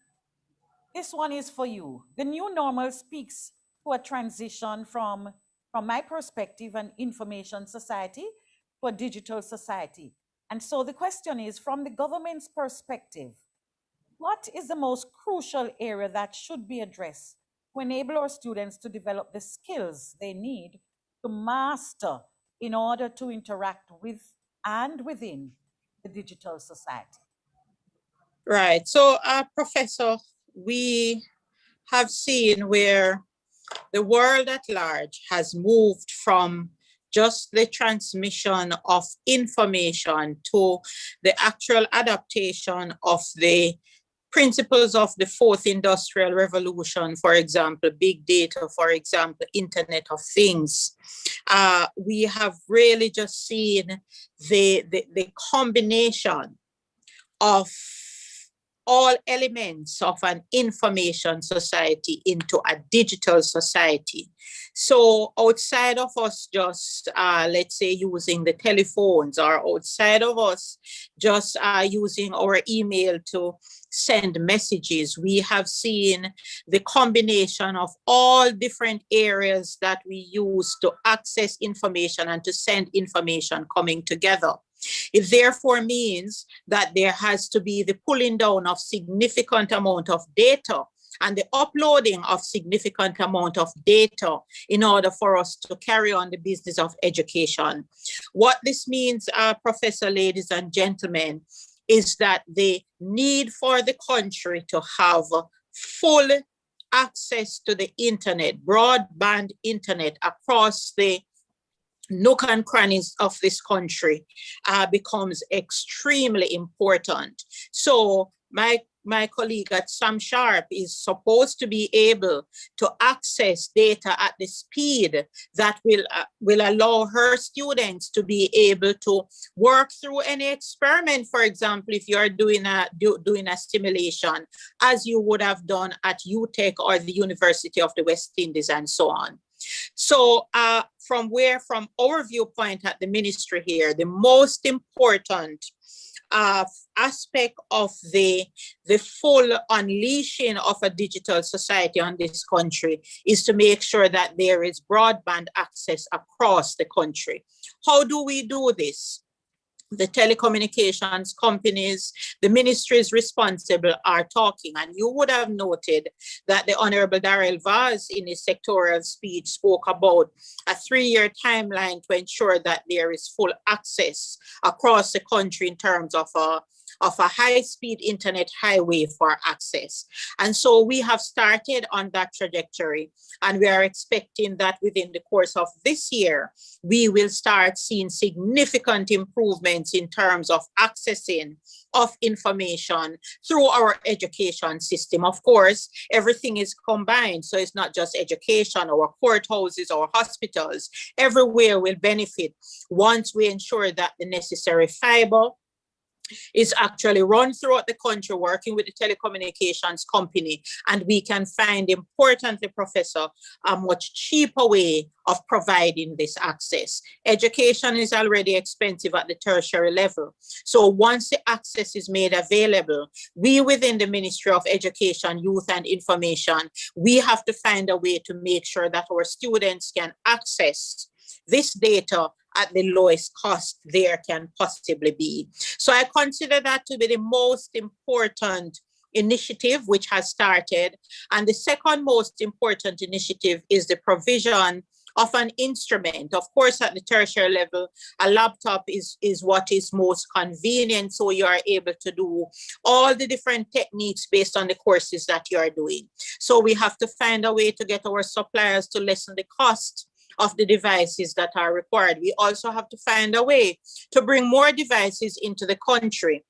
this one is for you. The new normal speaks to a transition from my perspective, an information society to a digital society. And so the question is, from the government's perspective, what is the most crucial area that should be addressed to enable our students to develop the skills they need to master in order to interact with and within the digital society? Right. So, Professor, we have seen where the world at large has moved from just the transmission of information to the actual adaptation of the principles of the fourth industrial revolution, for example, big data, for example, Internet of Things. We have really just seen the combination of all elements of an information society into a digital society. So outside of us just, let's say, using the telephones, or outside of us just using our email to send messages, we have seen the combination of all different areas that we use to access information and to send information coming together. It therefore means that there has to be the pulling down of significant amount of data and the uploading of significant amount of data in order for us to carry on the business of education. What this means, Professor, ladies and gentlemen, is that the need for the country to have full access to the internet, broadband internet across the nook and crannies of this country becomes extremely important. So my colleague at Sam Sharp is supposed to be able to access data at the speed that will allow her students to be able to work through any experiment. For example, if you're doing a simulation, as you would have done at UTech or the University of the West Indies and so on. So from our viewpoint at the ministry here, the most important aspect of the full unleashing of a digital society on this country is to make sure that there is broadband access across the country. How do we do this? The telecommunications companies, the ministries responsible are talking. And you would have noted that the Honorable Darrell Vaz in his sectoral speech spoke about a 3-year timeline to ensure that there is full access across the country in terms of a high-speed internet highway for access. And so we have started on that trajectory, and we are expecting that within the course of this year, we will start seeing significant improvements in terms of accessing of information through our education system. Of course, everything is combined, so it's not just education, our courthouses, our hospitals, everywhere will benefit once we ensure that the necessary fiber is actually run throughout the country, working with the telecommunications company, and we can find, importantly, Professor, a much cheaper way of providing this access. Education is already expensive at the tertiary level. So once the access is made available, we within the Ministry of Education, Youth and Information, we have to find a way to make sure that our students can access this data at the lowest cost there can possibly be. So I consider that to be the most important initiative which has started. And the second most important initiative is the provision of an instrument. Of course, at the tertiary level, a laptop is what is most convenient, so you are able to do all the different techniques based on the courses that you are doing. So we have to find a way to get our suppliers to lessen the cost of the devices that are required. We also have to find a way to bring more devices into the country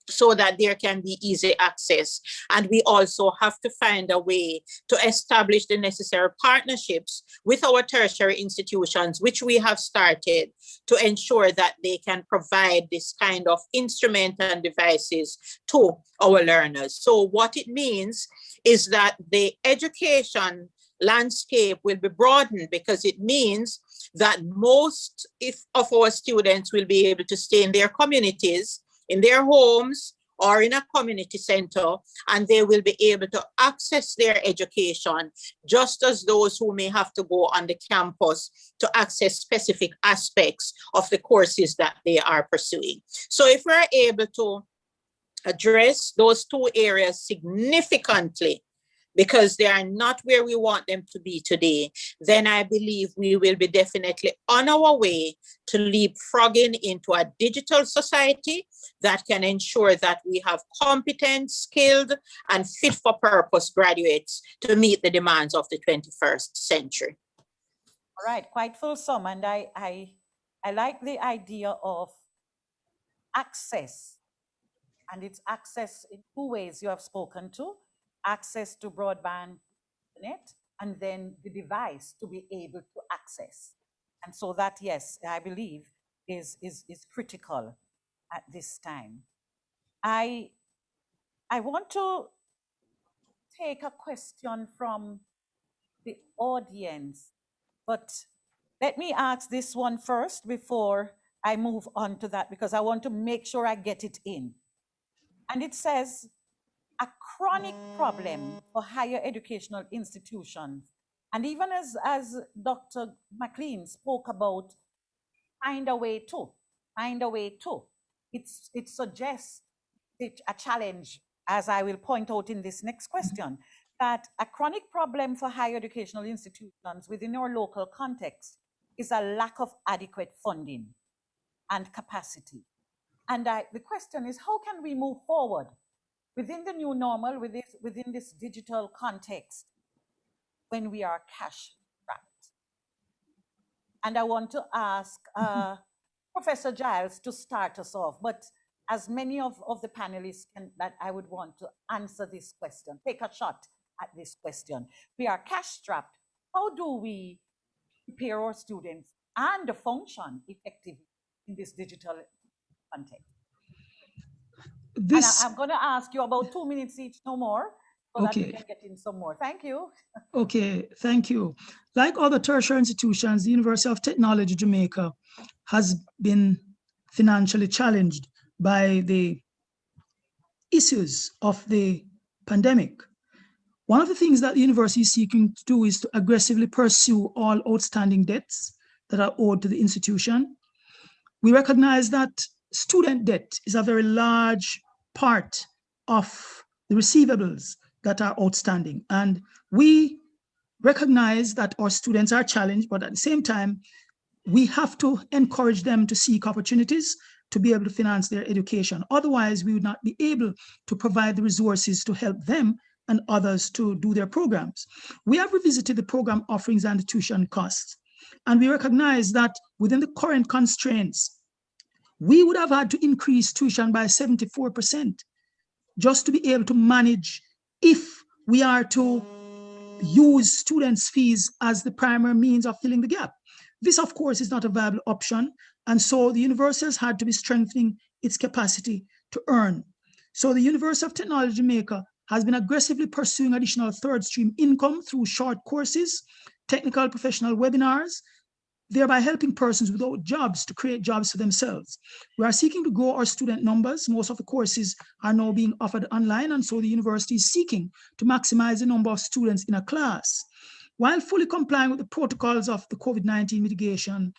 so that there can be easy access. And we also have to find a way to establish the necessary partnerships with our tertiary institutions, which we have started, to ensure that they can provide this kind of instrument and devices to our learners. So what it means is that the education landscape will be broadened, because it means that most of our students will be able to stay in their communities, in their homes, or in a community center, and they will be able to access their education just as those who may have to go on the campus to access specific aspects of the courses that they are pursuing. So if we're able to address those two areas significantly, because they are not where we want them to be today, then I believe we will be definitely on our way to leapfrogging into a digital society that can ensure that we have competent, skilled, and fit for purpose graduates to meet the demands of the 21st century. All right, quite fulsome. And I like the idea of access. And it's access in two ways you have spoken to: access to broadband internet, and then the device to be able to access. And so that, yes, I believe is critical at this time. I want to take a question from the audience, but let me ask this one first before I move on to that, because I want to make sure I get it in. And it says, a chronic problem for higher educational institutions. And even as Dr. McLean spoke about, find a way to, it suggests a challenge, as I will point out in this next question, that a chronic problem for higher educational institutions within our local context is a lack of adequate funding and capacity. And the question is, how can we move forward within the new normal, within this digital context, when we are cash strapped? And I want to ask Professor Giles to start us off, but as many of the panelists that I would want to answer this question, take a shot at this question. We are cash strapped. How do we prepare our students and function effectively in this digital context? And I'm going to ask you about 2 minutes each, no more, so that we can get in some more. Thank you. Okay, thank you. Like other tertiary institutions, the University of Technology Jamaica has been financially challenged by the issues of the pandemic. One of the things that the university is seeking to do is to aggressively pursue all outstanding debts that are owed to the institution. We recognize that student debt is a very large part of the receivables that are outstanding. And we recognize that our students are challenged, but at the same time, we have to encourage them to seek opportunities to be able to finance their education. Otherwise, we would not be able to provide the resources to help them and others to do their programs. We have revisited the program offerings and the tuition costs, and we recognize that within the current constraints, we would have had to increase tuition by 74% just to be able to manage if we are to use students' fees as the primary means of filling the gap. This, of course, is not a viable option, and so the university has had to be strengthening its capacity to earn. So the University of Technology Jamaica has been aggressively pursuing additional third stream income through short courses, technical professional webinars, thereby helping persons without jobs to create jobs for themselves. We are seeking to grow our student numbers. Most of the courses are now being offered online, and so the university is seeking to maximize the number of students in a class. While fully complying with the protocols of the COVID-19 mitigation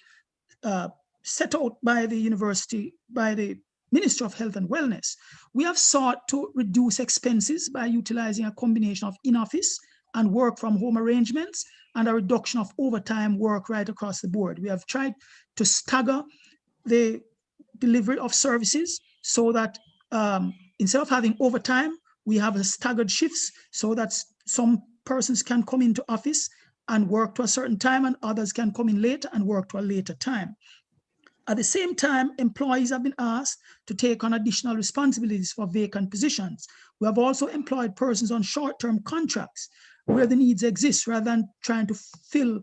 set out by the university, by the Ministry of Health and Wellness, we have sought to reduce expenses by utilizing a combination of in-office and work from home arrangements and a reduction of overtime work right across the board. We have tried to stagger the delivery of services so that instead of having overtime, we have a staggered shifts so that some persons can come into office and work to a certain time and others can come in later and work to a later time. At the same time, employees have been asked to take on additional responsibilities for vacant positions. We have also employed persons on short-term contracts where the needs exist rather than trying to fill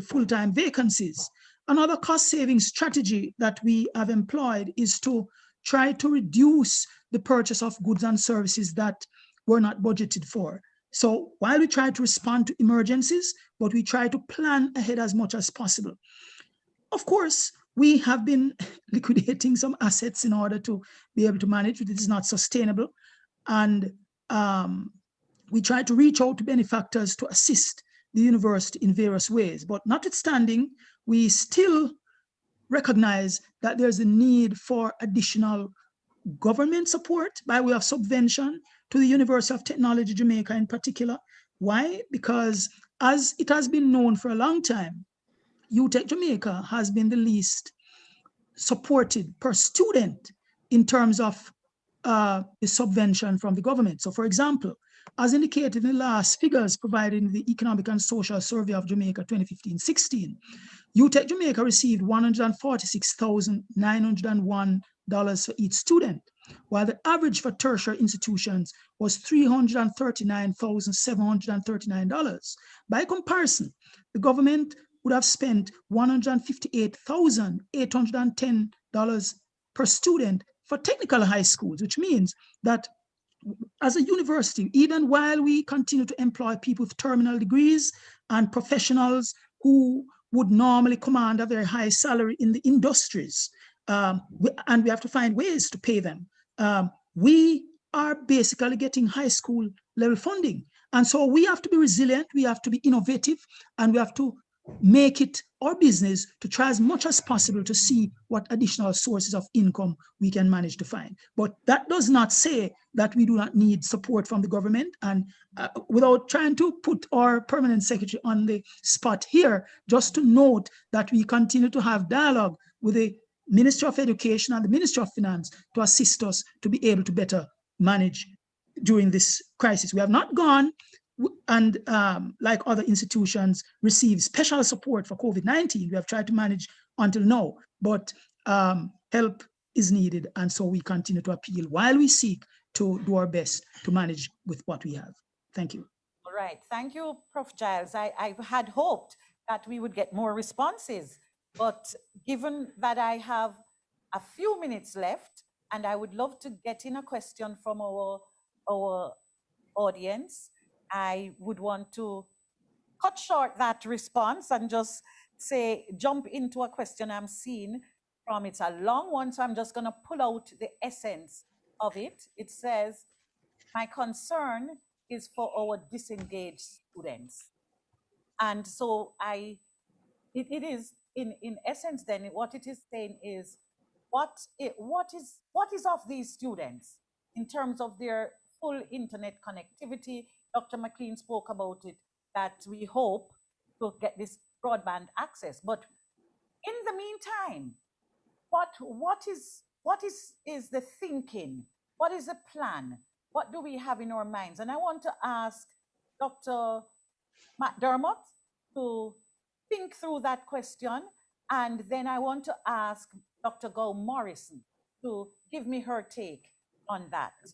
full-time vacancies. Another cost-saving strategy that we have employed is to try to reduce the purchase of goods and services that were not budgeted for. So while we try to respond to emergencies, but we try to plan ahead as much as possible. Of course, we have been liquidating some assets in order to be able to manage it. It is not sustainable. And we try to reach out to benefactors to assist the university in various ways. But notwithstanding, we still recognize that there's a need for additional government support by way of subvention to the University of Technology Jamaica in particular. Why? Because as it has been known for a long time, UTech Jamaica has been the least supported per student in terms of the subvention from the government. So for example, as indicated in the last figures provided in the Economic and Social Survey of Jamaica 2015-16, UTech Jamaica received $146,901 for each student, while the average for tertiary institutions was $339,739. By comparison, the government would have spent $158,810 per student for technical high schools, which means that as a university, even while we continue to employ people with terminal degrees and professionals who would normally command a very high salary in the industries, and we have to find ways to pay them, we are basically getting high school level funding. And so we have to be resilient, we have to be innovative, and we have to make it our business to try as much as possible to see what additional sources of income we can manage to find. But that does not say that we do not need support from the government. And without trying to put our permanent secretary on the spot here, just to note that we continue to have dialogue with the Ministry of Education and the Ministry of Finance to assist us to be able to better manage during this crisis. We have not gone and like other institutions, receive special support for COVID-19. We have tried to manage until now, but help is needed. And so we continue to appeal while we seek to do our best to manage with what we have. Thank you. All right. Thank you, Prof. Giles. I had hoped that we would get more responses, but given that I have a few minutes left, and I would love to get in a question from our audience, I would want to cut short that response and just say, jump into a question I'm seeing from, it's a long one, so I'm just going to pull out the essence of it. It says, my concern is for our disengaged students. And so it is in essence then what it is saying is, what is of these students in terms of their full internet connectivity? Dr. McLean spoke about it, that we hope to get this broadband access. But in the meantime, what is the thinking? What is the plan? What do we have in our minds? And I want to ask Dr. McDermott to think through that question. And then I want to ask Dr. Gow Morrison to give me her take on that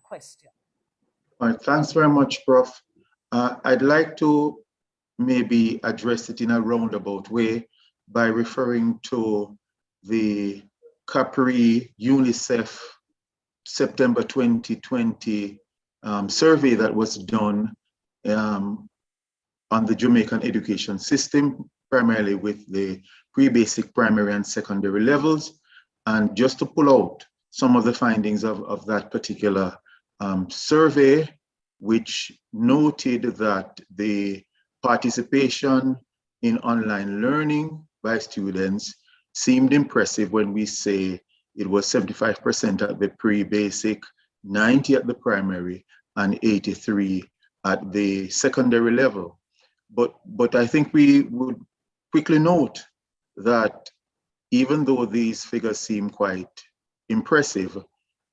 question. All right, thanks very much, Prof. I'd like to maybe address it in a roundabout way by referring to the Capri UNICEF September 2020 survey that was done on the Jamaican education system, primarily with the pre-basic, primary, and secondary levels. And just to pull out some of the findings of that particular survey, which noted that the participation in online learning by students seemed impressive when we say it was 75% at the pre-basic, 90 at the primary, and 83 at the secondary level. But I think we would quickly note that even though these figures seem quite impressive,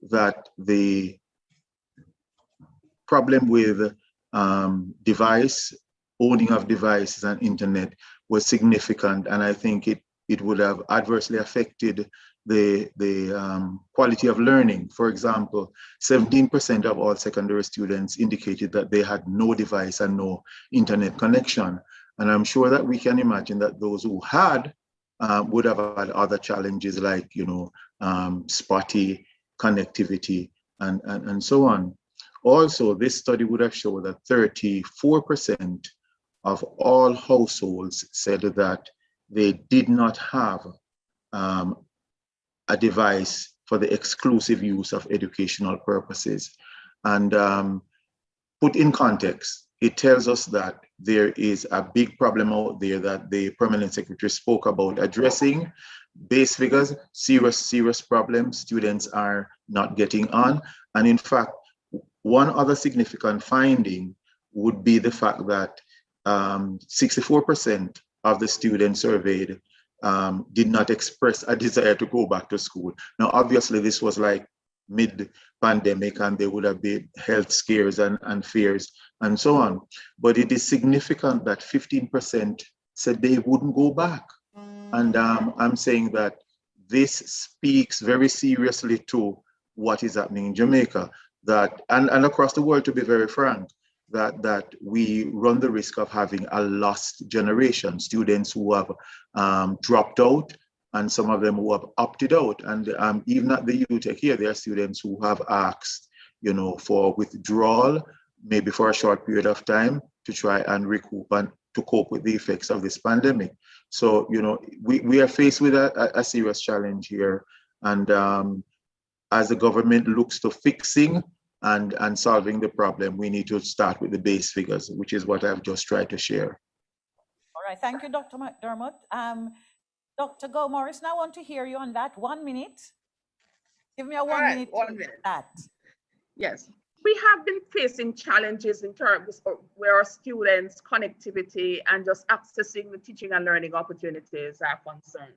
that the problem with owning of devices and internet was significant, and I think it would have adversely affected the quality of learning. For example, 17% of all secondary students indicated that they had no device and no internet connection. And I'm sure that we can imagine that those who had would have had other challenges like, spotty connectivity and so on. Also, this study would have shown that 34% of all households said that they did not have a device for the exclusive use of educational purposes. And put in context, it tells us that there is a big problem out there that the Permanent Secretary spoke about addressing, base figures, serious problems. Students are not getting on. And in fact, one other significant finding would be the fact that 64% of the students surveyed did not express a desire to go back to school. Now, obviously, this was like mid-pandemic, and there would have been health scares and fears and so on. But it is significant that 15% said they wouldn't go back. And I'm saying that this speaks very seriously to what is happening in Jamaica, that and across the world, to be very frank, that we run the risk of having a lost generation, students who have dropped out, and some of them who have opted out. And even at the UTech here, there are students who have asked, for withdrawal, maybe for a short period of time, to try and recoup and to cope with the effects of this pandemic. So, we are faced with a serious challenge here. And as the government looks to fixing and solving the problem, we need to start with the base figures, which is what I've just tried to share. All right, thank you, Dr. McDermott. Dr. Go Morris, now I want to hear you on that. 1 minute. Give me a 1 minute. 1 minute. That. Yes. We have been facing challenges in terms of where our students' connectivity and just accessing the teaching and learning opportunities are concerned.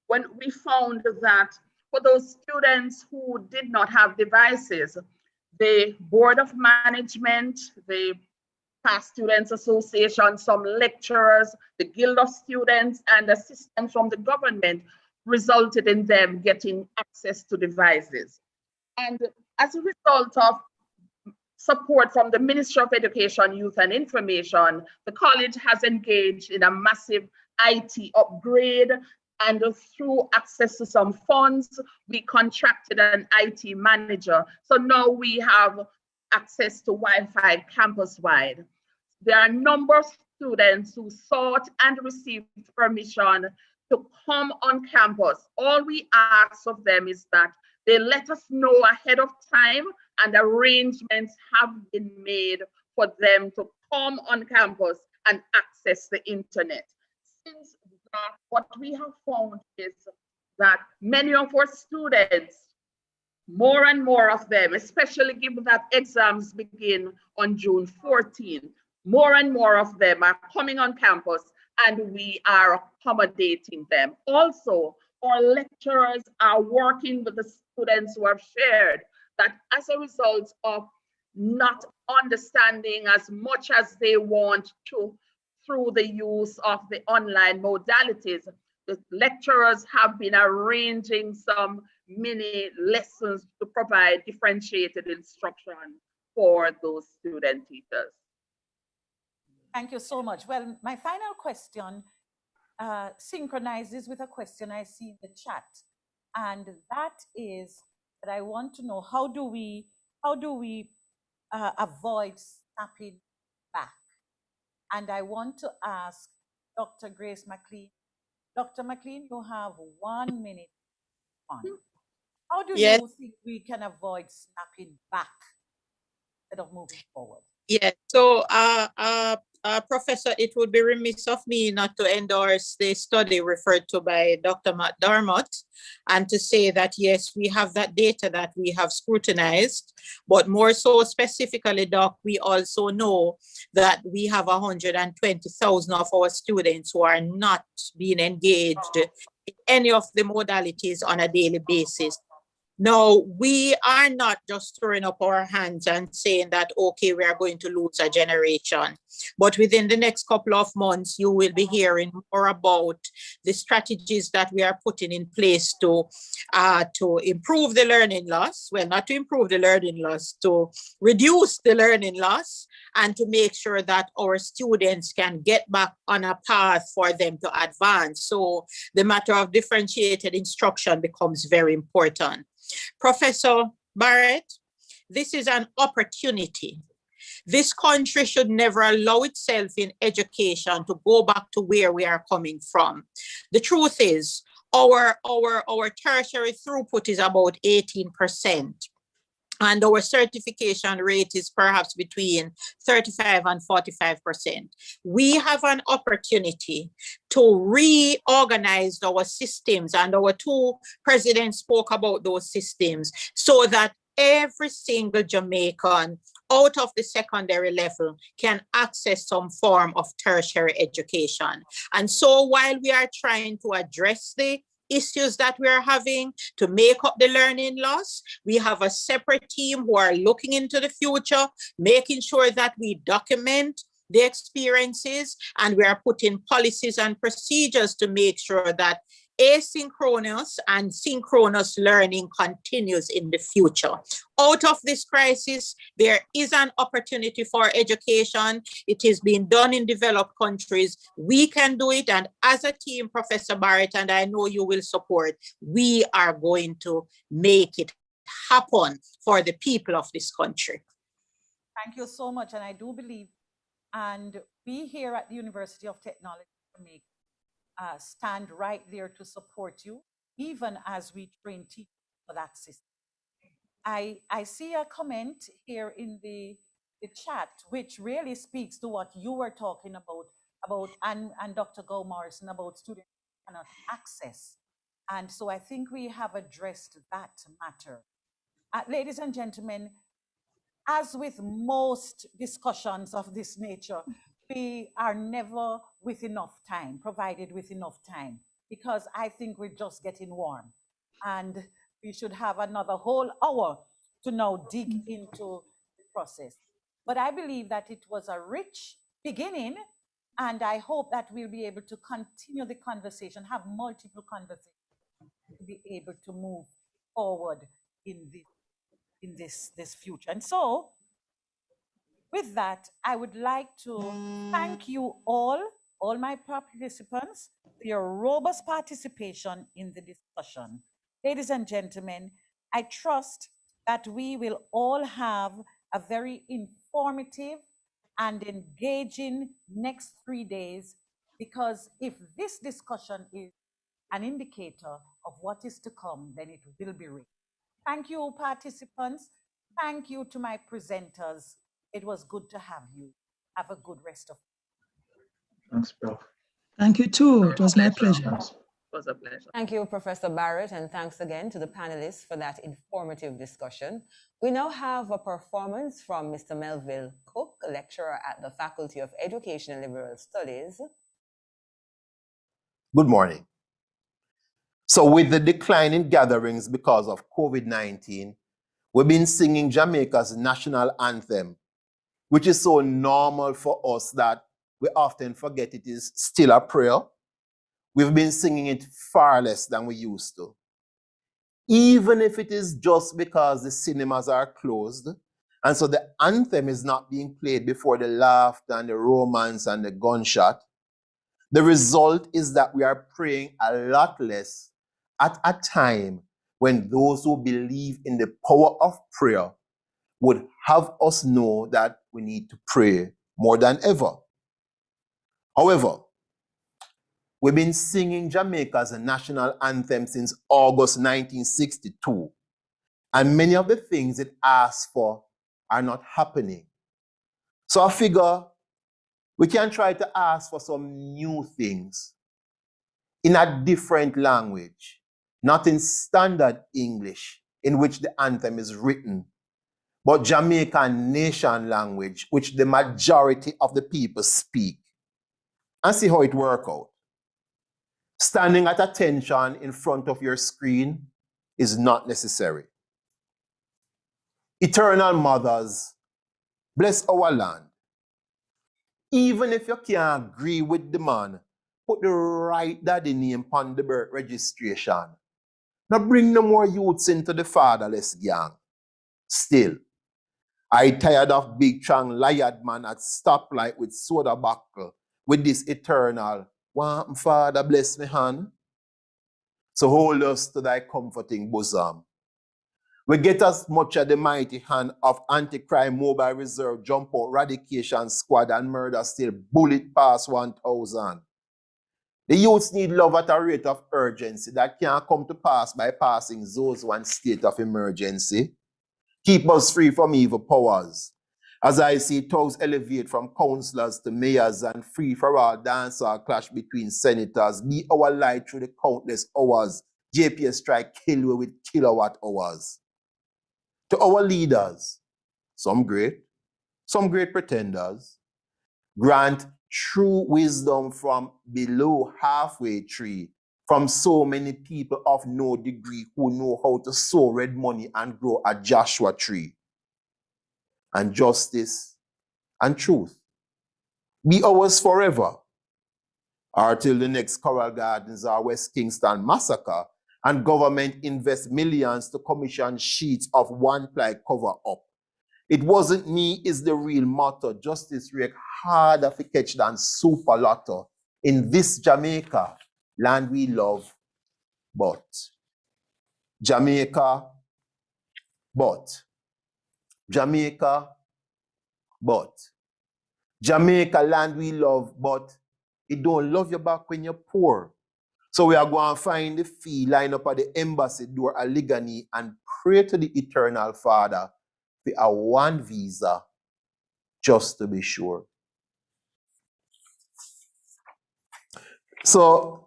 When we found that for those students who did not have devices, the Board of Management, the Past Students Association, some lecturers, the Guild of Students, and assistance from the government resulted in them getting access to devices. And as a result of support from the Ministry of Education, Youth and Information, the college has engaged in a massive IT upgrade, and through access to some funds, we contracted an IT manager. So now we have access to Wi-Fi campus-wide. There are a number of students who sought and received permission to come on campus. All we ask of them is that they let us know ahead of time, and arrangements have been made for them to come on campus and access the internet. Since that, what we have found is that many of our students, more and more of them, especially given that exams begin on June 14, more and more of them are coming on campus, and we are accommodating them. Also, our lecturers are working with the students who have shared that as a result of not understanding as much as they want to through the use of the online modalities, the lecturers have been arranging some mini lessons to provide differentiated instruction for those student teachers. Thank you so much. Well, my final question synchronizes with a question I see in the chat. And that is that I want to know, how do we avoid snapping back? And I want to ask Dr. Grace McLean. Dr. McLean, you have 1 minute on. How do you think we can avoid snapping back instead of moving forward? Yeah, so Professor, it would be remiss of me not to endorse the study referred to by Dr. McDermott, and to say that, yes, we have that data that we have scrutinized, but more so specifically, Doc, we also know that we have 120,000 of our students who are not being engaged in any of the modalities on a daily basis. Now, we are not just throwing up our hands and saying that, okay, we are going to lose a generation. But within the next couple of months, you will be hearing more about the strategies that we are putting in place to improve the learning loss. Well, not to improve the learning loss, to reduce the learning loss, and to make sure that our students can get back on a path for them to advance. So the matter of differentiated instruction becomes very important. Professor Barrett, this is an opportunity. This country should never allow itself in education to go back to where we are coming from. The truth is, our tertiary throughput is about 18%. And our certification rate is perhaps between 35 and 45%. We have an opportunity to reorganize our systems, and our two presidents spoke about those systems, so that every single Jamaican out of the secondary level can access some form of tertiary education. And so while we are trying to address the issues that we are having to make up the learning loss, we have a separate team who are looking into the future, making sure that we document the experiences, and we are putting policies and procedures to make sure that asynchronous and synchronous learning continues in the future. Out of this crisis, there is an opportunity for education. It is being done in developed countries. We can do it. And as a team, Professor Barrett, and I know you will support, we are going to make it happen for the people of this country. Thank you so much. And I do believe, and we here at the University of Technology Jamaica stand right there to support you, even as we train teachers for that system. I see a comment here in the chat, which really speaks to what you were talking about and Dr. Go Morrison, about students who cannot access. And so I think we have addressed that matter. Ladies and gentlemen, as with most discussions of this nature, we are never with enough time, provided with enough time, because I think we're just getting warm. And we should have another whole hour to now dig into the process. But I believe that it was a rich beginning, and I hope that we'll be able to continue the conversation, have multiple conversations, to be able to move forward in this future. And so, with that, I would like to thank you all my participants, for your robust participation in the discussion. Ladies and gentlemen, I trust that we will all have a very informative and engaging next 3 days, because if this discussion is an indicator of what is to come, then it will be rich. Thank you, participants. Thank you to my presenters. It was good to have you. Have a good rest of the day. Thanks, Prof. Thank you too. It was my pleasure. It was a pleasure. Thank you, Professor Barrett, and thanks again to the panelists for that informative discussion. We now have a performance from Mr. Melville Cook, a lecturer at the Faculty of Education and Liberal Studies. Good morning. So with the decline in gatherings because of COVID-19, we've been singing Jamaica's national anthem, which is so normal for us that we often forget it is still a prayer. We've been singing it far less than we used to. Even if it is just because the cinemas are closed, and so the anthem is not being played before the laughter and the romance and the gunshot, the result is that we are praying a lot less at a time when those who believe in the power of prayer would have us know that we need to pray more than ever. However, we've been singing Jamaica's national anthem since August 1962, and many of the things it asks for are not happening. So I figure we can try to ask for some new things in a different language, not in standard English, in which the anthem is written, but Jamaican nation language, which the majority of the people speak, and see how it works out. Standing at attention in front of your screen is not necessary. Eternal mothers, bless our land. Even if you can't agree with the man, put the right daddy name on the birth registration. Now bring no more youths into the fatherless gang. Still, I tired of big strong liard man at stoplight with soda buckle with this eternal, want father bless me hand. So hold us to thy comforting bosom. We get as much of the mighty hand of anti-crime mobile reserve, jump out eradication squad and murder still bullet past 1,000. The youths need love at a rate of urgency that can't come to pass by passing those one state of emergency. Keep us free from evil powers. As I see toes elevate from councillors to mayors and free for all dance or clash between senators, be our light through the countless hours. JPS strike kill you with kilowatt hours. To our leaders, some great pretenders, grant true wisdom from below halfway tree, from so many people of no degree who know how to sow red money and grow a Joshua tree. And justice and truth be ours forever, or till the next Coral Gardens or West Kingston massacre and government invest millions to commission sheets of one-ply cover up. It wasn't me is the real motto. Justice rate harder to catch than super lotto. In this Jamaica, land we love, but Jamaica, but Jamaica, but Jamaica, land we love, but it don't love you back when you're poor. So we are going to find the fee, line up at the embassy door, Aligany, and pray to the eternal Father for a one visa, just to be sure. So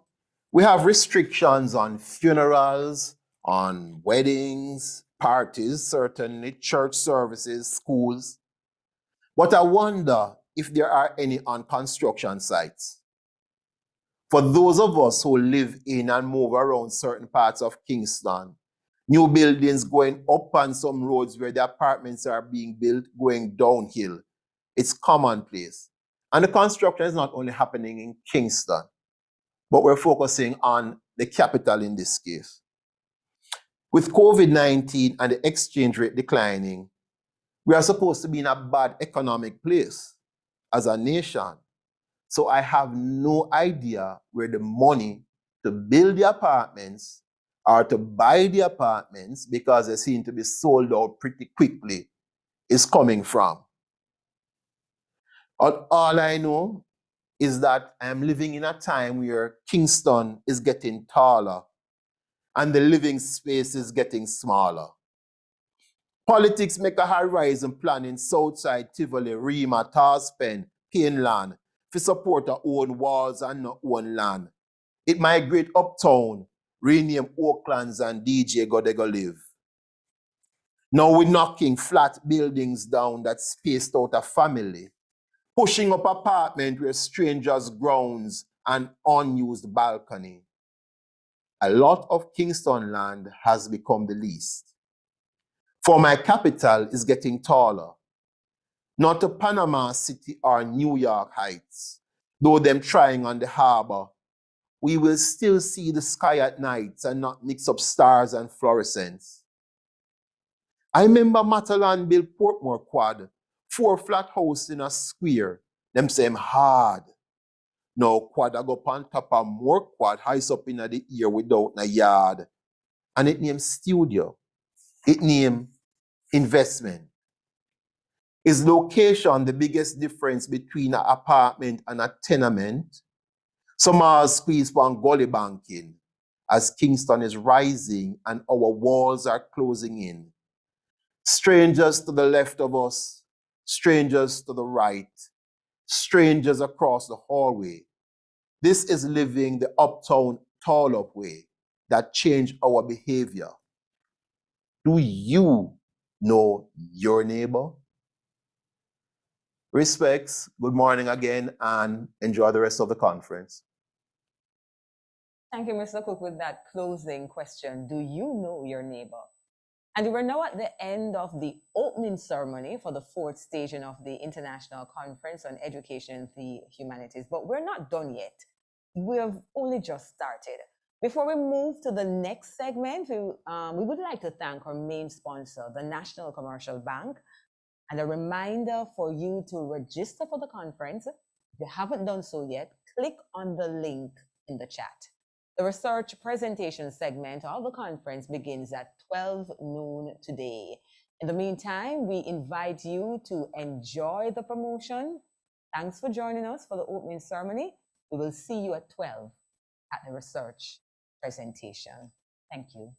we have restrictions on funerals, on weddings, parties, certainly, church services, schools. But I wonder if there are any on construction sites. For those of us who live in and move around certain parts of Kingston, new buildings going up on some roads where the apartments are being built going downhill, it's commonplace. And the construction is not only happening in Kingston, but we're focusing on the capital in this case. With COVID-19 and the exchange rate declining, we are supposed to be in a bad economic place as a nation. So I have no idea where the money to build the apartments or to buy the apartments, because they seem to be sold out pretty quickly, is coming from. All I know is that I'm living in a time where Kingston is getting taller and the living space is getting smaller. Politics make a horizon plan in Southside, Tivoli, Rima, Tarspen, Caneland, to support our own walls and not own land. It migrate uptown, rename Oaklands and DJ go they go live. Now we're knocking flat buildings down that spaced out a family, pushing up apartment where strangers' grounds and unused balcony. A lot of Kingston land has become the least. For my capital is getting taller, not to Panama City or New York Heights, though them trying on the harbor, we will still see the sky at night and not mix up stars and fluorescence. I remember Matalan built Portmore Quad, 4 flat house in a square, them say hard. Now quad I go on top of more quad, highs up in the ear without a yard. And it named studio, it named investment. Is location the biggest difference between an apartment and a tenement? Some are squeezed on gully banking as Kingston is rising and our walls are closing in. Strangers to the left of us, strangers to the right, strangers across the hallway. This is living the uptown tall up way that changed our behavior. Do you know your neighbor? Respects, good morning again, and enjoy the rest of the conference. Thank you, Mr. Cook, with that closing question. Do you know your neighbor? And we're now at the end of the opening ceremony for the 4th staging of the International Conference on Education and the Humanities. But we're not done yet. We've only just started. Before we move to the next segment, we would like to thank our main sponsor, the National Commercial Bank. And a reminder for you to register for the conference. If you haven't done so yet, click on the link in the chat. The research presentation segment of the conference begins at 12 noon today. In the meantime, we invite you to enjoy the promotion. Thanks for joining us for the opening ceremony. We will see you at 12 at the research presentation. Thank you.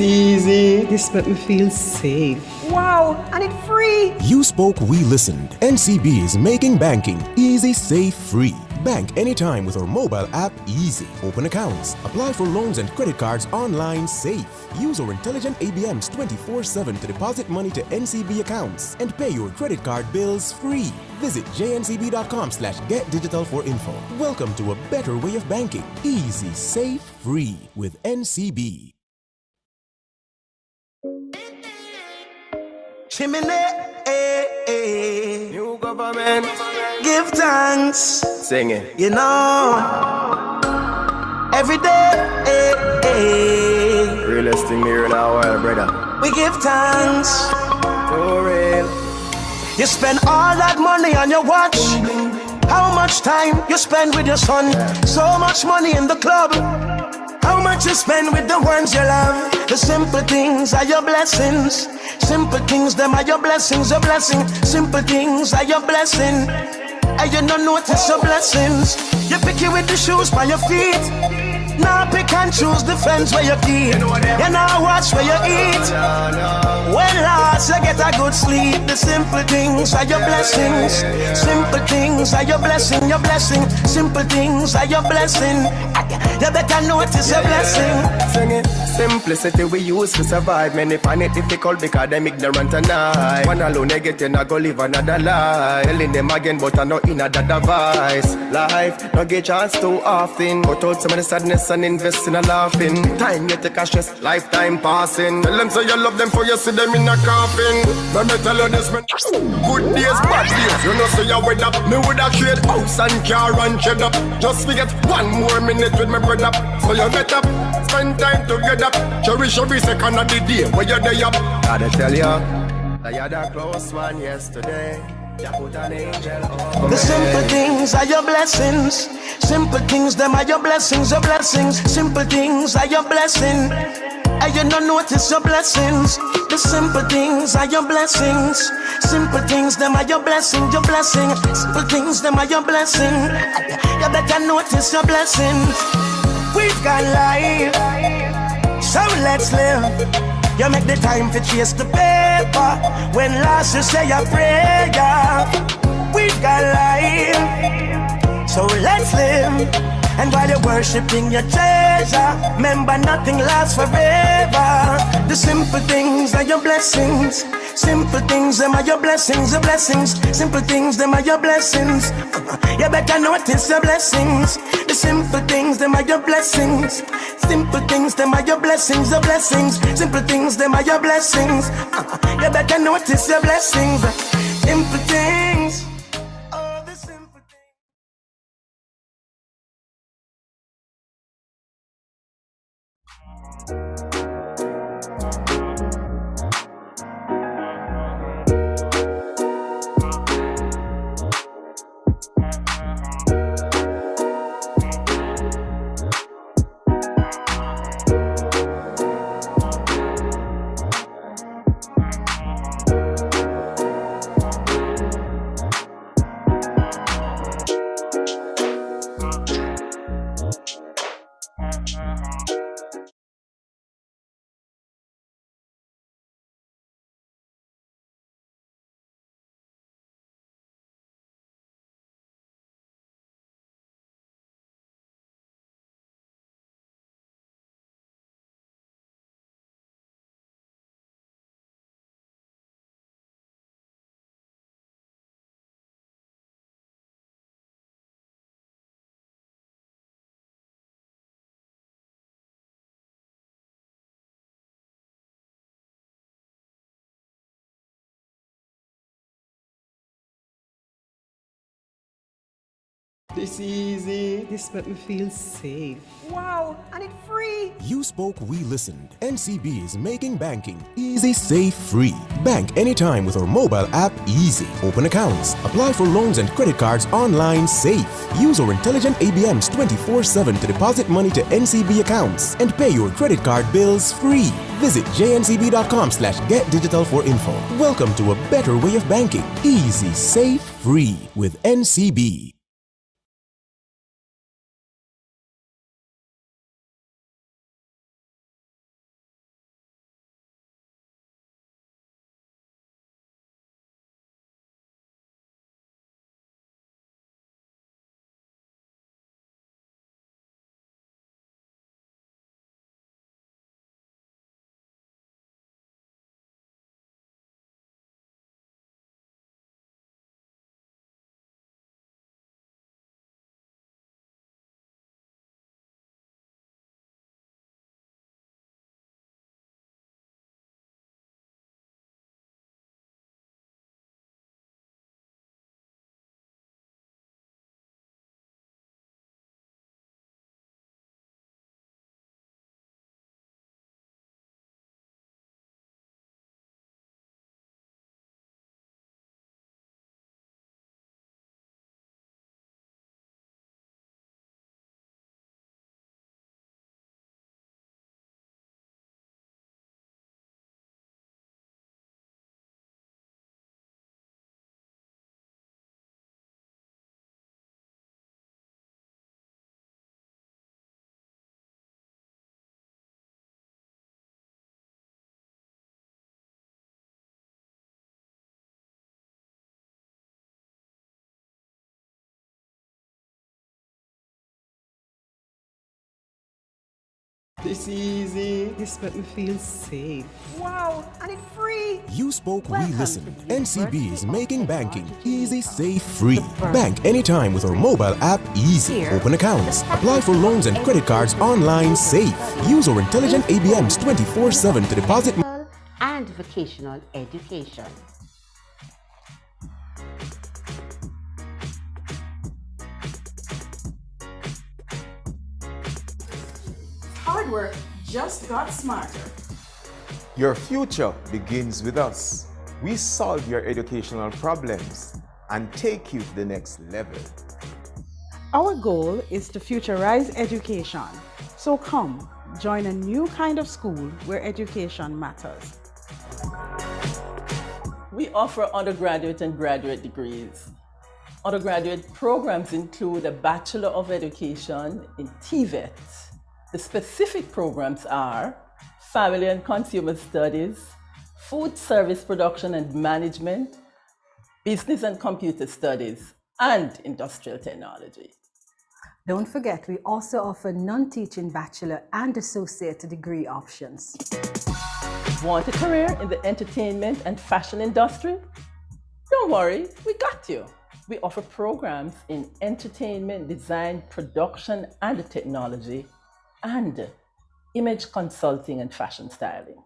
Easy. This makes me feel safe. Wow, and it's free. You spoke, we listened. NCB is making banking easy, safe, free. Bank anytime with our mobile app Easy. Open accounts, apply for loans and credit cards online safe. Use our intelligent ABMs 24/7 to deposit money to NCB accounts and pay your credit card bills free. Visit jncb.com/getdigital for info. Welcome to a better way of banking. Easy, safe, free with NCB. Chimney, new government, give thanks. Sing it. You know, every day, Realest thing here in our world, brother. we give thanks. For real. You spend all that money on your watch. How much time you spend with your son? So much money in the club. How much you spend with the ones you love? The simple things are your blessings. Simple things, them are your blessings, your blessing. Simple things are your blessing. And you don't notice your blessings. You pick it with the shoes by your feet. Now pick and choose the friends where you keep. You now watch where you eat. When last you get a good sleep. The simple things are your blessings. Simple things are your blessing, your blessing. Simple things are your blessing. You better notice your blessing. Sing it. Simplicity we use to survive. Many find it difficult because them ignorant and I. One alone they get in, I go live another life. Telling them again, but I know in another device. Life, no get chance too often. Cut out some of the sadness and invest in a laughing. Time you take a stress, lifetime passing. Tell them say you love them for you see them in a coffin. Let me tell you this, man. Good days, bad days. You know say you with up. Me with a trade house and car and cheddar. Just forget 1 more minute with my brother. So you better spend time together. Cherish every second of the day where you're there. Gotta tell you, I had a close one yesterday. You put an angel over the simple things are your blessings. Simple things, them are your blessings, your blessings. Simple things are your blessing. And you don't notice your blessings. The simple things are your blessings. Simple things, them are your blessing, your blessing. Simple things, them are your blessing. You better notice your blessings. We've got life, so let's live. You make the time to chase the paper. When last you say a prayer. We've got life, so let's live. And while you're worshiping your treasure, remember nothing lasts forever. The simple things are your blessings. Simple things, them are your blessings, your blessings. Simple things, them are your blessings. You better notice your blessings. The simple things, them are your blessings. Simple things, them are your blessings, your blessings. Simple things, them are your blessings. You better notice your blessings. Simple things. This easy. This makes me feel safe. Wow, and it's free. You spoke, we listened. NCB is making banking easy, safe, free. Bank anytime with our mobile app Easy. Open accounts, apply for loans and credit cards online safe. Use our intelligent ABMs 24/7 to deposit money to NCB accounts and pay your credit card bills free. Visit jncb.com/getdigital for info. Welcome to a better way of banking. Easy, safe, free with NCB. This easy. This make me feel safe. Wow, and it's free. You spoke, we Welcome listened. to the NCB is University of making banking easy, Jamaica. safe, free. The Bank anytime with our mobile app, easy. Here, Open accounts, the apply for loans and credit cards online, safe. Use our intelligent ABMs 24/7 to deposit and vocational education. Hard work just got smarter. Your future begins with us. We solve your educational problems and take you to the next level. Our goal is to futurize education. So come, join a new kind of school where education matters. We offer undergraduate and graduate degrees. Undergraduate programs include a Bachelor of Education in TVET. The specific programs are Family and Consumer Studies, Food Service Production and Management, Business and Computer Studies, and Industrial Technology. Don't forget, we also offer non-teaching bachelor and associate degree options. Want a career in the entertainment and fashion industry? Don't worry, we got you. We offer programs in entertainment, design, production, and technology, and image consulting and fashion styling.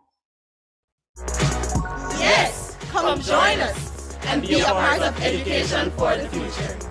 Yes, come join us and be a part of education for the future.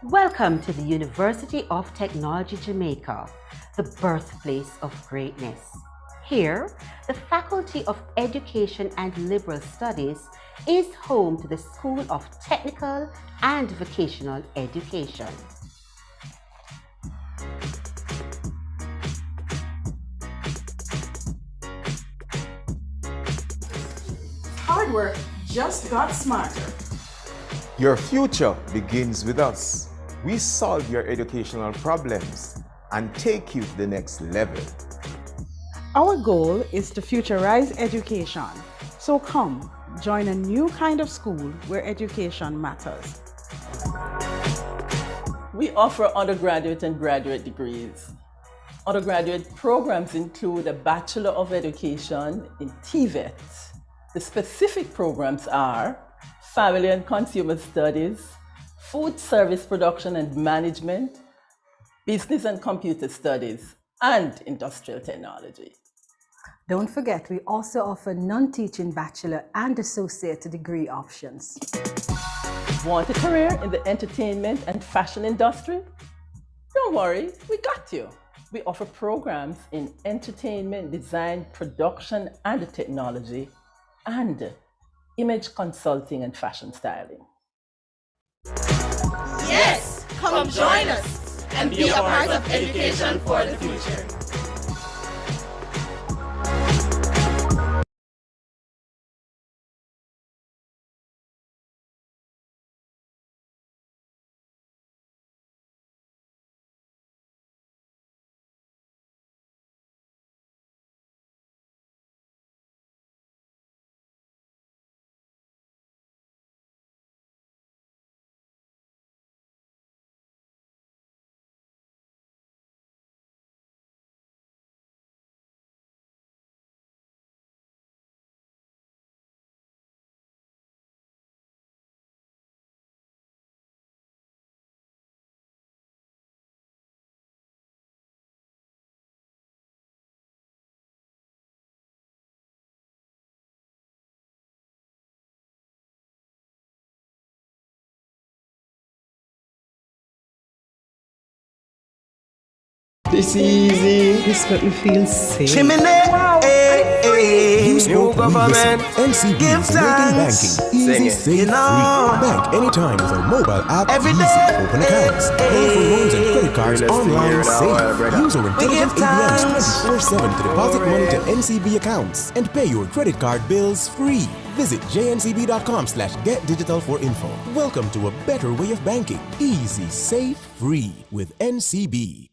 Welcome to the University of Technology Jamaica, the birthplace of greatness. Here, the Faculty of Education and Liberal Studies is home to the School of Technical and Vocational Education. Hard work just got smarter. Your future begins with us. We solve your educational problems and take you to the next level. Our goal is to futurize education. So come, join a new kind of school where education matters. We offer undergraduate and graduate degrees. Undergraduate programs include a Bachelor of Education in TVET. The specific programs are Family and Consumer Studies, Food Service Production and Management, Business and Computer Studies, and Industrial Technology. Don't forget, we also offer non-teaching bachelor and associate degree options. Want a career in the entertainment and fashion industry? Don't worry, we got you. We offer programs in entertainment, design, production, and technology, and image consulting and fashion styling. Yes, come join us and be a part of education for the future. This easy. This make me feel safe. Wow, You spoke, we listen. NCB is making banking easy, safe, free. Bank anytime with our mobile app. Every easy. day. Open accounts, apply for loans and credit cards online, safe. Use our intelligent ATMs 24/7 to deposit money to NCB accounts and pay your credit card bills free. Visit jncb.com/getdigital for info. Welcome to a better way of banking. Easy, safe, free with NCB.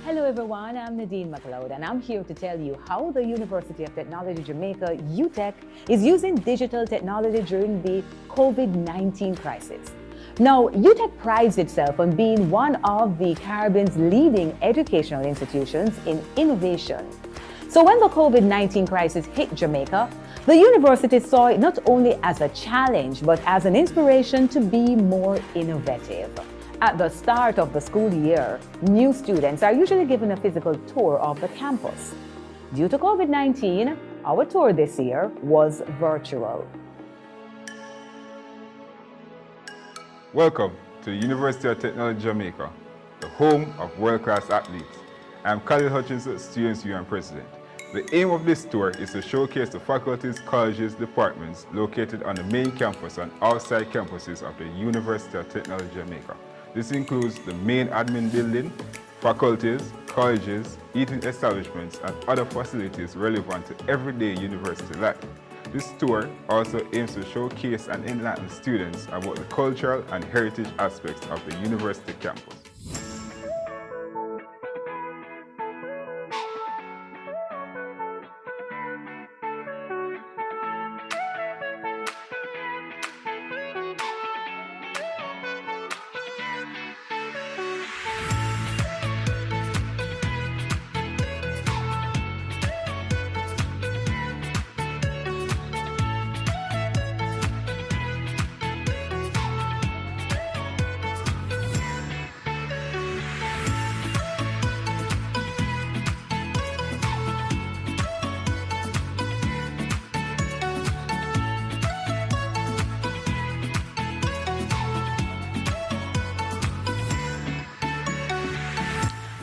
Hello everyone, I'm Nadine McLeod and I'm here to tell you how the University of Technology Jamaica, UTech, is using digital technology during the COVID-19 crisis. Now, UTech prides itself on being one of the Caribbean's leading educational institutions in innovation. So when the COVID-19 crisis hit Jamaica, the university saw it not only as a challenge, but as an inspiration to be more innovative. At the start of the school year, new students are usually given a physical tour of the campus. Due to COVID-19, our tour this year was virtual. Welcome to the University of Technology Jamaica, the home of world-class athletes. I'm Khalil Hutchinson, Students Union President. The aim of this tour is to showcase the faculties, colleges, departments located on the main campus and outside campuses of the University of Technology Jamaica. This includes the main admin building, faculties, colleges, eating establishments, and other facilities relevant to everyday university life. This tour also aims to showcase and enlighten students about the cultural and heritage aspects of the university campus.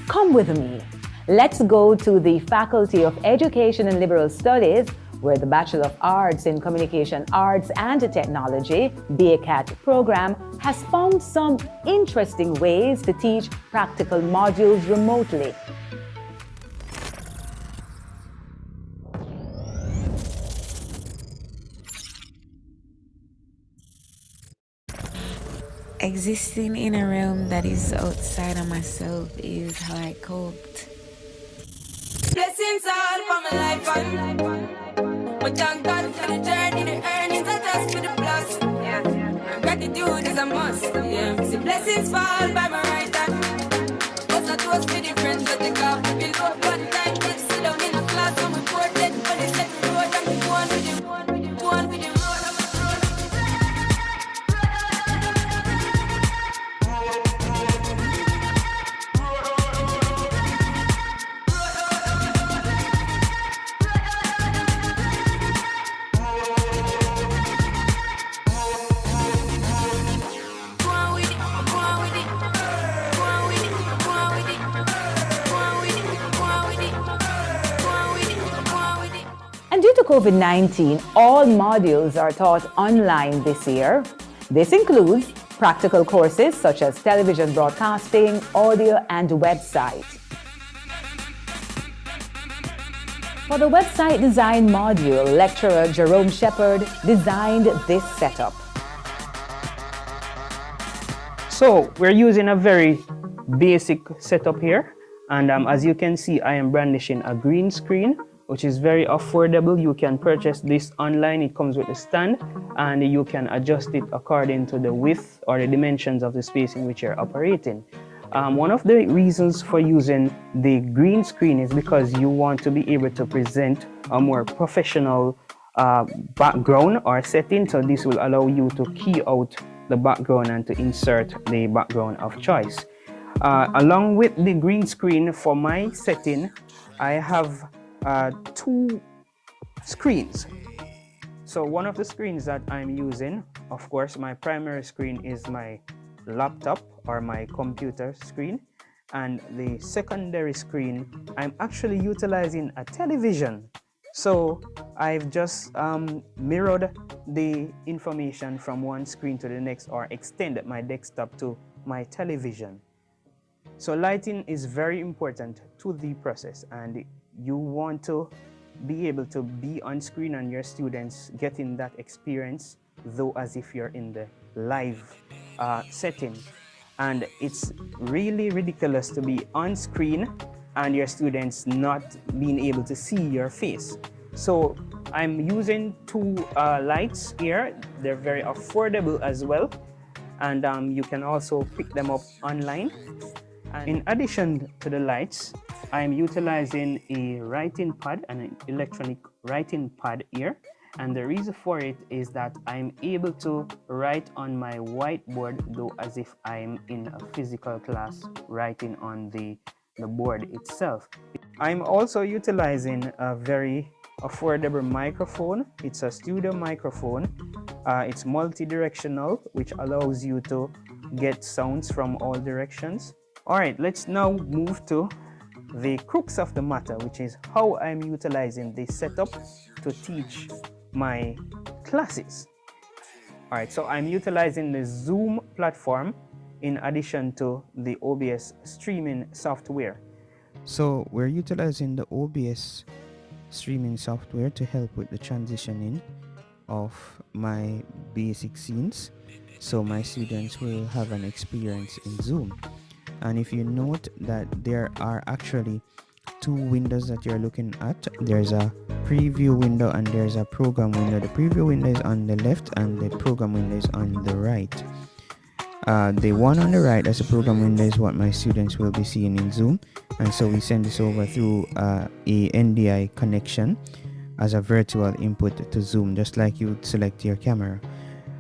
Come with me. Let's go to the Faculty of Education and Liberal Studies, where the Bachelor of Arts in Communication Arts and Technology, BACAT program, has found some interesting ways to teach practical modules remotely. Existing in a realm that is outside of myself is how I coped. Blessings all for my life and we thank God for the journey, the earnings are just for the plus. Gratitude is a must. See blessings fall by my right hand. What's a toast to the friends that they got below one time. Let's sit down in a class and we pour dead for the second road and we go on with the road. And due to COVID-19, all modules are taught online this year. This includes practical courses such as television broadcasting, audio, and website. For the website design module, lecturer Jerome Shepard designed this setup. So we're using a very basic setup here. And as you can see, I am brandishing a green screen, which is very affordable. You can purchase this online. It comes with a stand and you can adjust it according to the width or the dimensions of the space in which you're operating. One of the reasons for using the green screen is because you want to be able to present a more professional background or setting. So this will allow you to key out the background and to insert the background of choice. Along with the green screen for my setting, I have two screens. So one of the screens that I'm using, of course, my primary screen is my laptop or my computer screen. And the secondary screen, I'm actually utilizing a television. So I've just mirrored the information from one screen to the next or extended my desktop to my television. So lighting is very important to the process, and you want to be able to be on screen and your students getting that experience, though as if you're in the live setting. And it's really ridiculous to be on screen and your students not being able to see your face. So I'm using two lights here. They're very affordable as well. And you can also pick them up online. And in addition to the lights, I'm utilizing a writing pad, an electronic writing pad here. And the reason for it is that I'm able to write on my whiteboard, though as if I'm in a physical class writing on the board itself. I'm also utilizing a very affordable microphone. It's a studio microphone. It's multi-directional, which allows you to get sounds from all directions. All right, let's now move to the crux of the matter, which is how I'm utilizing this setup to teach my classes. All right, so I'm utilizing the Zoom platform in addition to the OBS streaming software. So we're utilizing the OBS streaming software to help with the transitioning of my basic scenes, so my students will have an experience in Zoom. And if you note that there are actually two windows that you're looking at, there's a preview window and there's a program window. The preview window is on the left and the program window is on the right. The one on the right, as a program window, is what my students will be seeing in Zoom, and so we send this over through a NDI connection as a virtual input to Zoom, just like you would select your camera.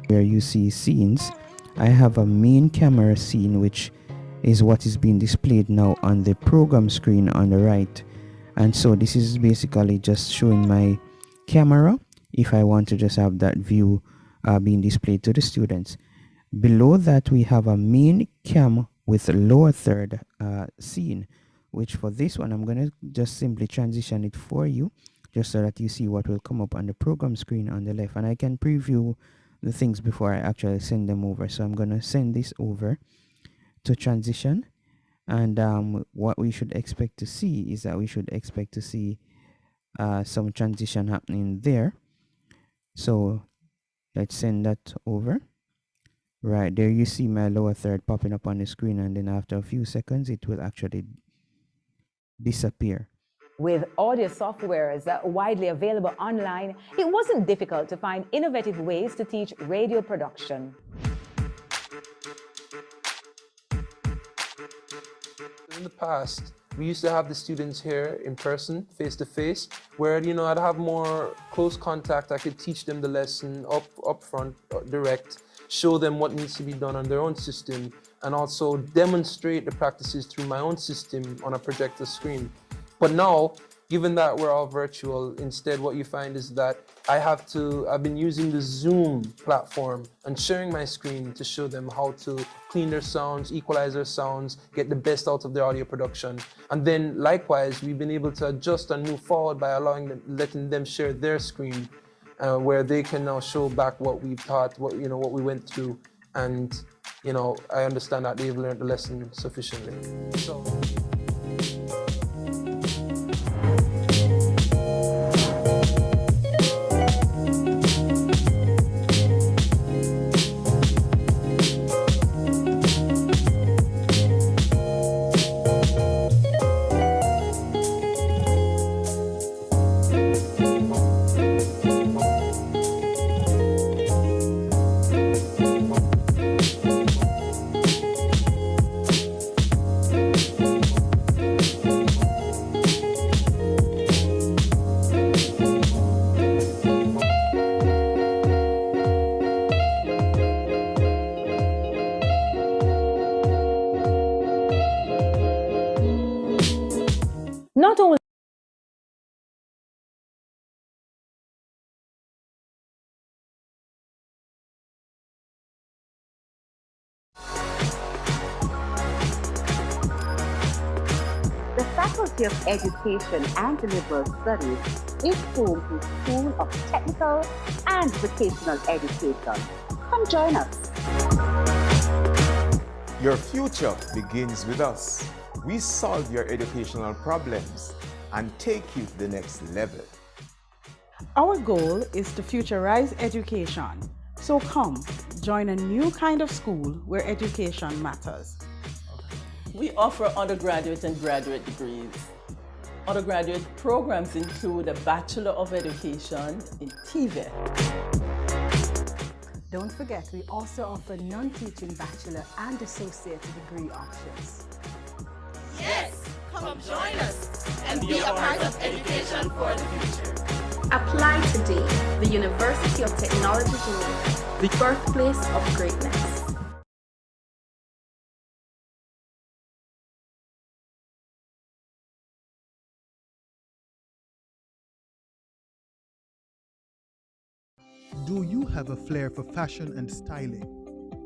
Where you see scenes, I have a main camera scene, which is what is being displayed now on the program screen on the right. And so this is basically just showing my camera if I want to just have that view being displayed to the students. Below that, we have a main cam with a lower third scene, which for this one, I'm going to just simply transition it for you, just so that you see what will come up on the program screen on the left. And I can preview the things before I actually send them over. So I'm going to send this over to transition. And what we should expect to see is that we should expect to see some transition happening there. So let's send that over. Right, there you see my lower third popping up on the screen, and then after a few seconds, it will actually disappear. With audio softwares widely available online, it wasn't difficult to find innovative ways to teach radio production. In the past, we used to have the students here in person, face to face, where I'd have more close contact. I could teach them the lesson up front, direct, show them what needs to be done on their own system, and also demonstrate the practices through my own system on a projector screen. But now, given that we're all virtual, instead what you find is that I've been using the Zoom platform and sharing my screen to show them how to clean their sounds, equalize their sounds, get the best out of their audio production. And then likewise, we've been able to adjust and move forward by letting them share their screen, where they can now show back what we've taught, what we went through. And I understand that they've learned the lesson sufficiently. So. Not only The Faculty of Education and Liberal Studies is home to the School of Technical and Vocational Education. Come join us. Your future begins with us. We solve your educational problems and take you to the next level. Our goal is to futurize education. So come, join a new kind of school where education matters. We offer undergraduate and graduate degrees. Undergraduate programs include a Bachelor of Education in TVET. Don't forget, we also offer non-teaching bachelor and associate degree options. Yes, come join us and be a part of education for the future. Apply today. The University of Technology Jamaica, the birthplace of greatness. Do you have a flair for fashion and styling?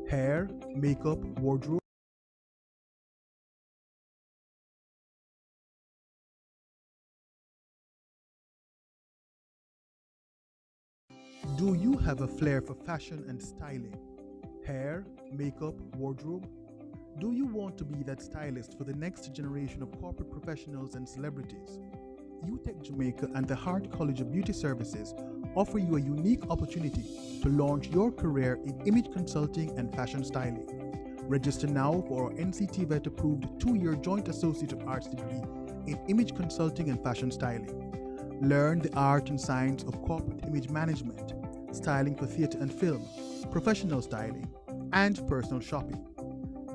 Hair, makeup, wardrobe? Do you have a flair for fashion and styling? Hair, makeup, wardrobe? Do you want to be that stylist for the next generation of corporate professionals and celebrities? UTech Jamaica and the Hart College of Beauty Services offer you a unique opportunity to launch your career in image consulting and fashion styling. Register now for our NCTVET approved 2-year Joint Associate of Arts degree in image consulting and fashion styling. Learn the art and science of corporate image management, styling for theatre and film, professional styling, and personal shopping.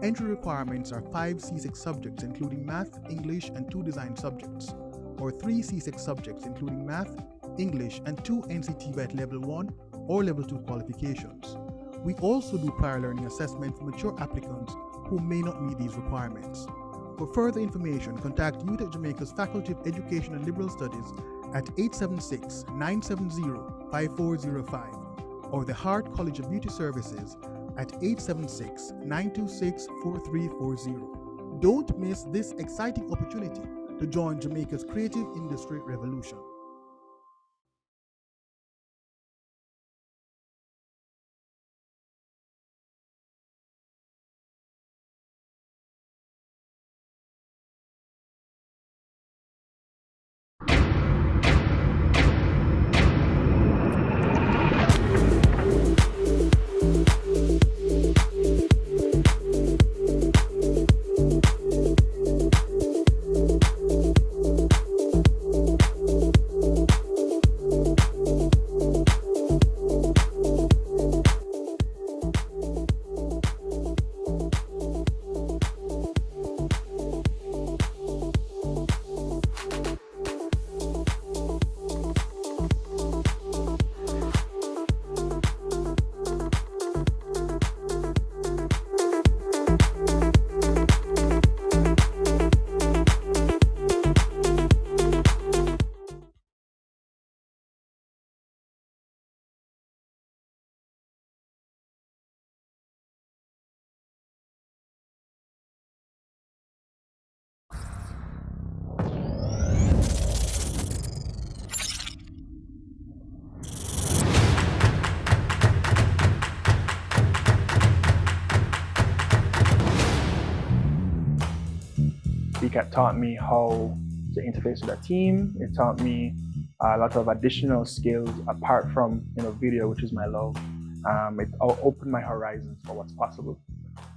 Entry requirements are 5 C6 subjects including math, English, and 2 design subjects, or 3 C6 subjects including math, English, and 2 NCTVET Level 1 or Level 2 qualifications. We also do prior learning assessment for mature applicants who may not meet these requirements. For further information, contact UTech Jamaica's Faculty of Education and Liberal Studies at 876-970-5405 or the Hart College of Beauty Services at 876-926-4340. Don't miss this exciting opportunity to join Jamaica's creative industry revolution. BCAT taught me how to interface with a team. It taught me a lot of additional skills apart from video, which is my love. It opened my horizons for what's possible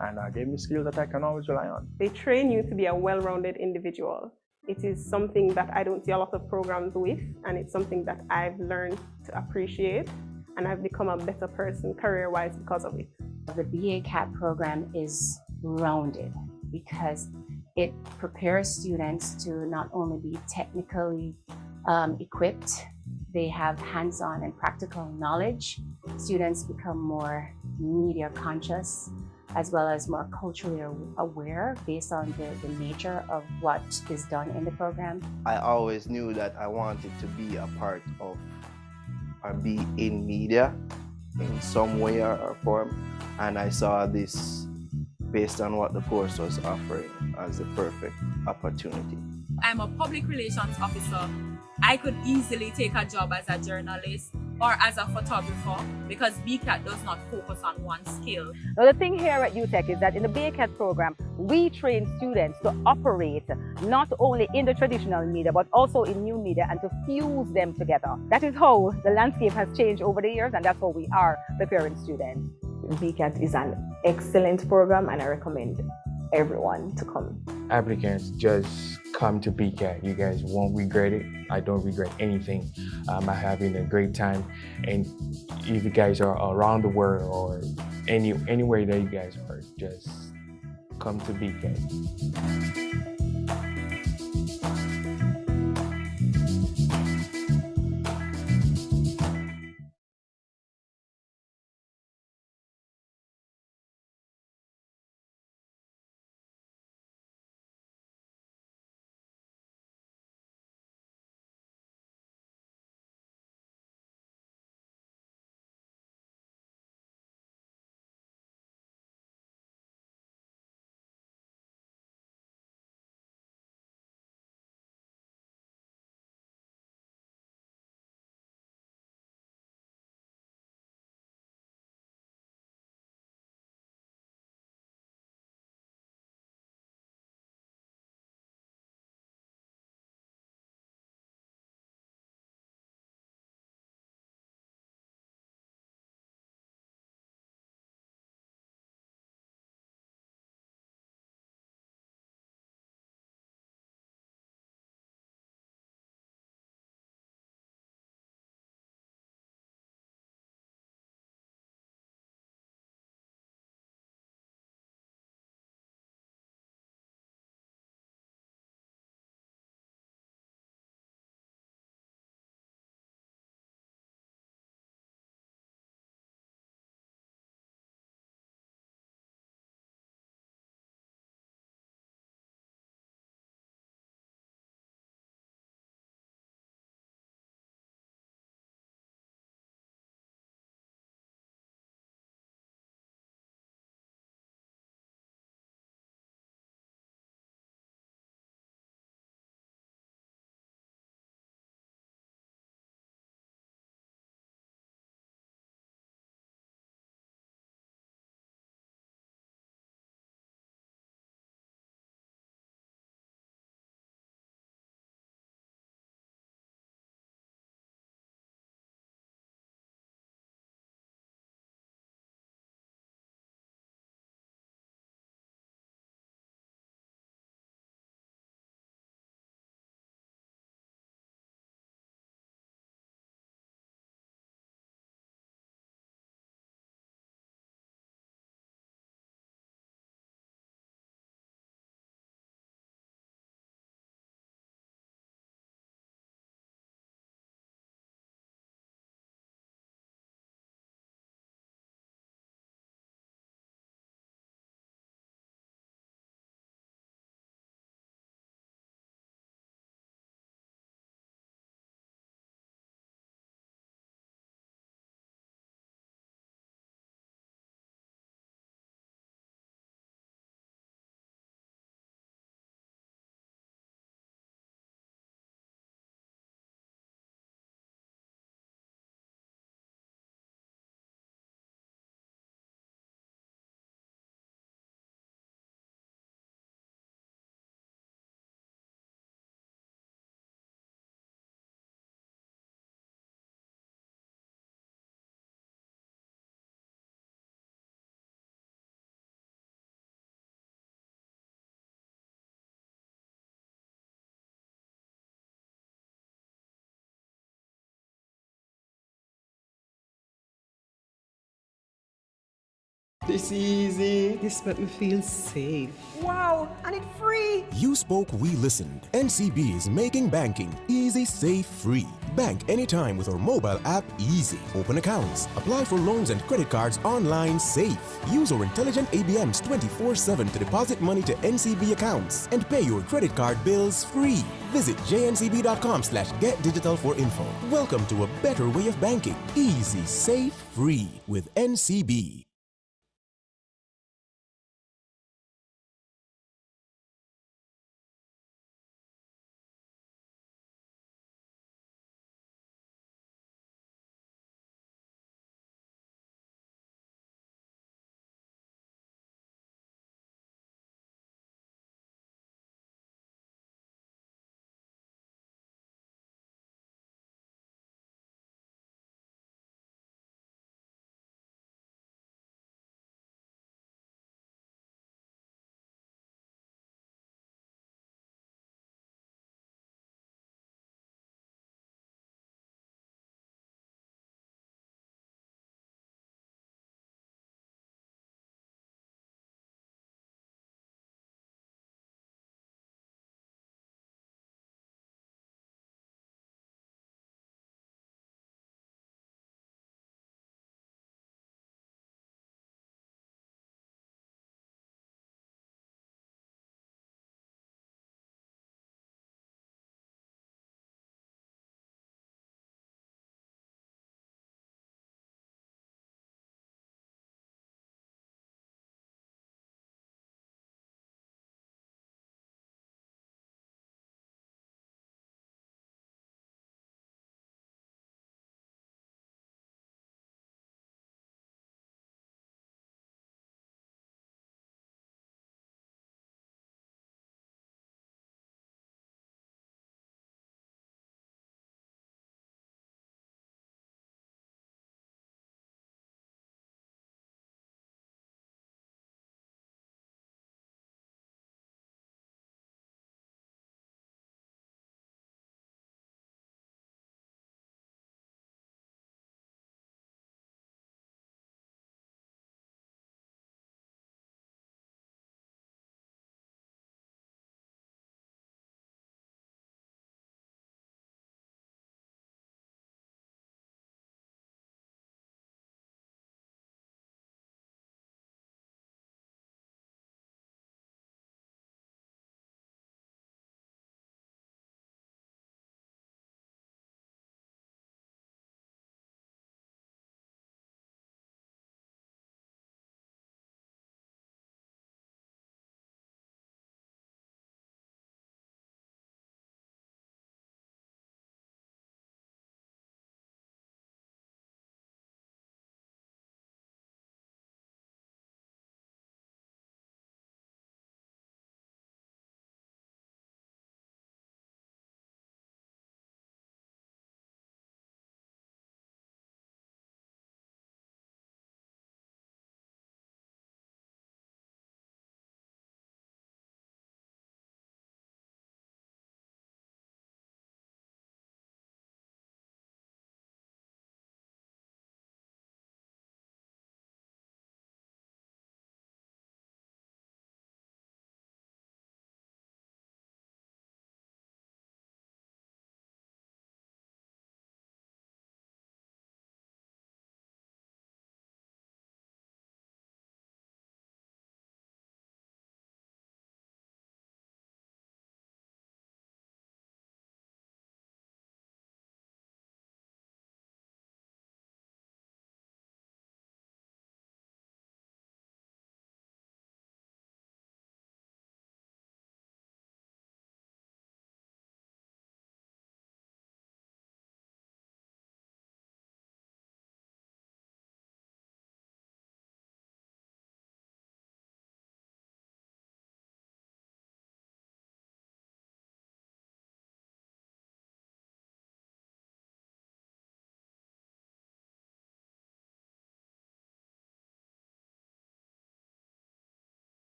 and gave me skills that I can always rely on. They train you to be a well-rounded individual. It is something that I don't see a lot of programs with, and it's something that I've learned to appreciate, and I've become a better person career-wise because of it. The BACAT program is rounded because it prepares students to not only be technically equipped, they have hands-on and practical knowledge. Students become more media conscious, as well as more culturally aware based on the nature of what is done in the program. I always knew that I wanted to be a part of or be in media in some way or form, and I saw this based on what the course was offering as the perfect opportunity. I'm a public relations officer. I could easily take a job as a journalist, or as a photographer, because BCAT does not focus on one skill. Now, the thing here at UTech is that in the BCAT program, we train students to operate not only in the traditional media, but also in new media and to fuse them together. That is how the landscape has changed over the years, and that's how we are preparing students. BCAT is an excellent program, and I recommend everyone to come. Applicants, just come to BCAT. You guys won't regret it. I don't regret anything. I'm having a great time. And if you guys are around the world or anywhere that you guys are, just come to BCAT. This easy. This make me feel safe. Wow, and it's free. You spoke, we listened. NCB is making banking easy, safe, free. Bank anytime with our mobile app Easy. Open accounts, apply for loans and credit cards online safe. Use our intelligent ABMs 24/7 to deposit money to NCB accounts and pay your credit card bills free. Visit jncb.com/getdigital for info. Welcome to a better way of banking. Easy, safe, free with NCB.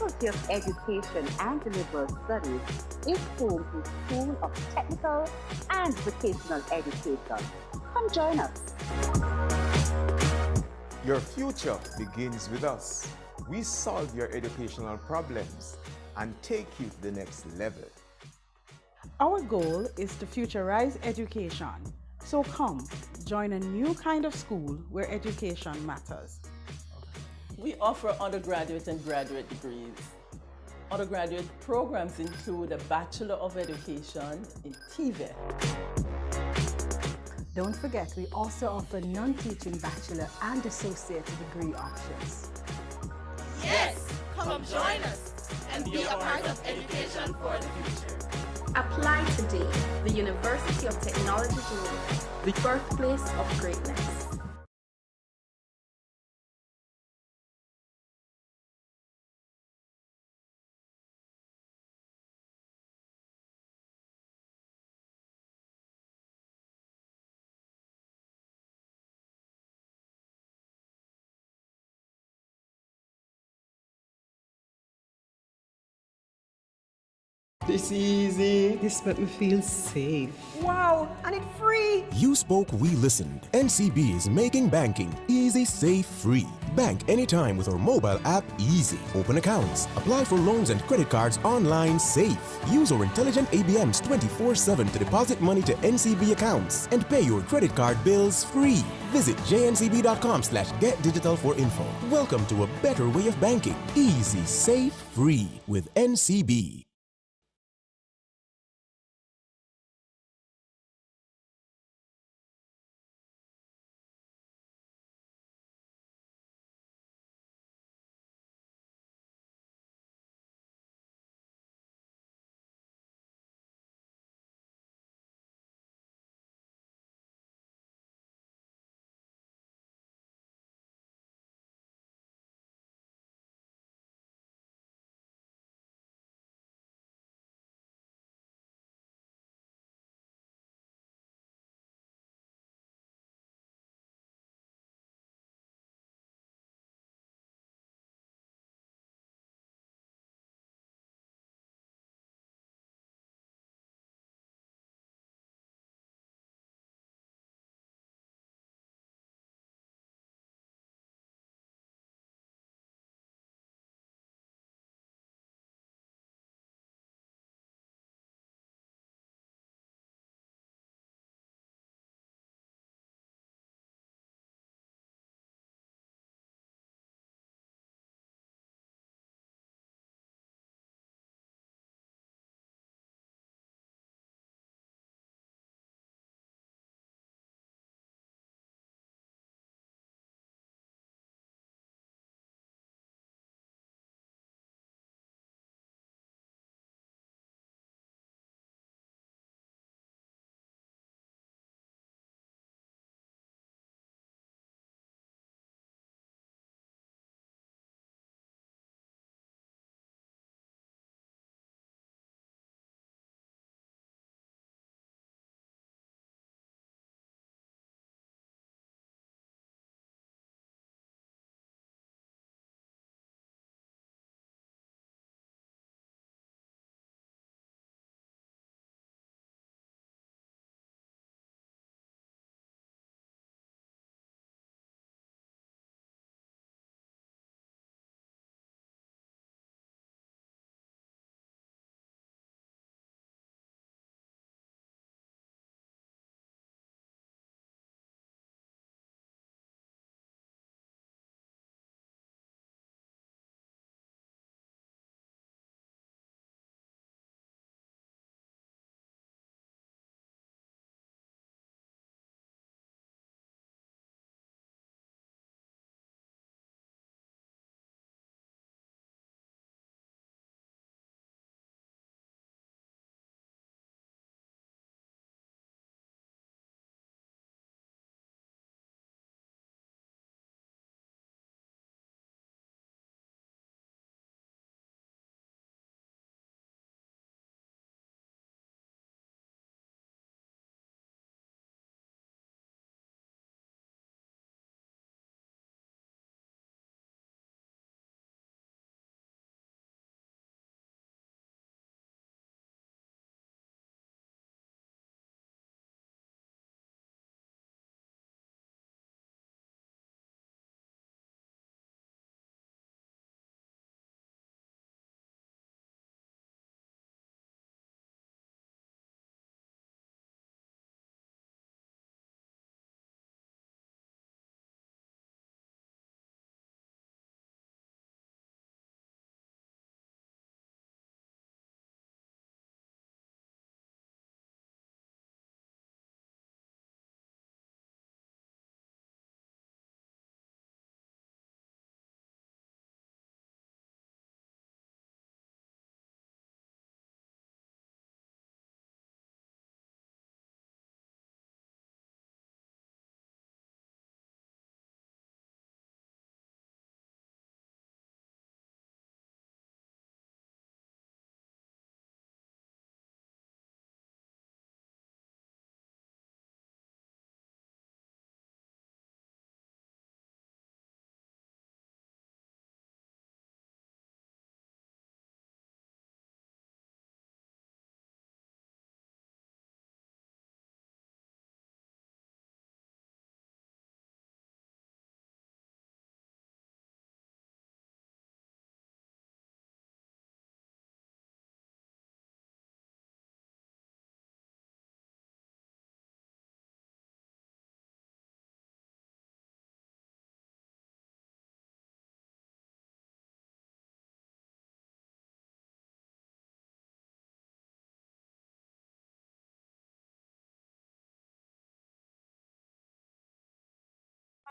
Faculty of Education and Liberal Studies is home to School of Technical and Vocational Education. Come join us. Your future begins with us. We solve your educational problems and take you to the next level. Our goal is to futurize education. So come, join a new kind of school where education matters. We offer undergraduate and graduate degrees. Undergraduate programs include a Bachelor of Education in TVET. Don't forget, we also offer non-teaching bachelor and associate degree options. Yes, come join us and be a part of education for the future. Apply today. The University of Technology Jamaica, the birthplace of greatness. This easy. This make me feel safe. Wow, and it's free. You spoke, we listened. NCB is making banking easy, safe, free. Bank anytime with our mobile app Easy. Open accounts, apply for loans and credit cards online safe. Use our intelligent ABMs 24/7 to deposit money to NCB accounts and pay your credit card bills free. Visit jncb.com/getdigital for info. Welcome to a better way of banking. Easy, safe, free with NCB.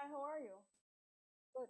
Hi, how are you? Good.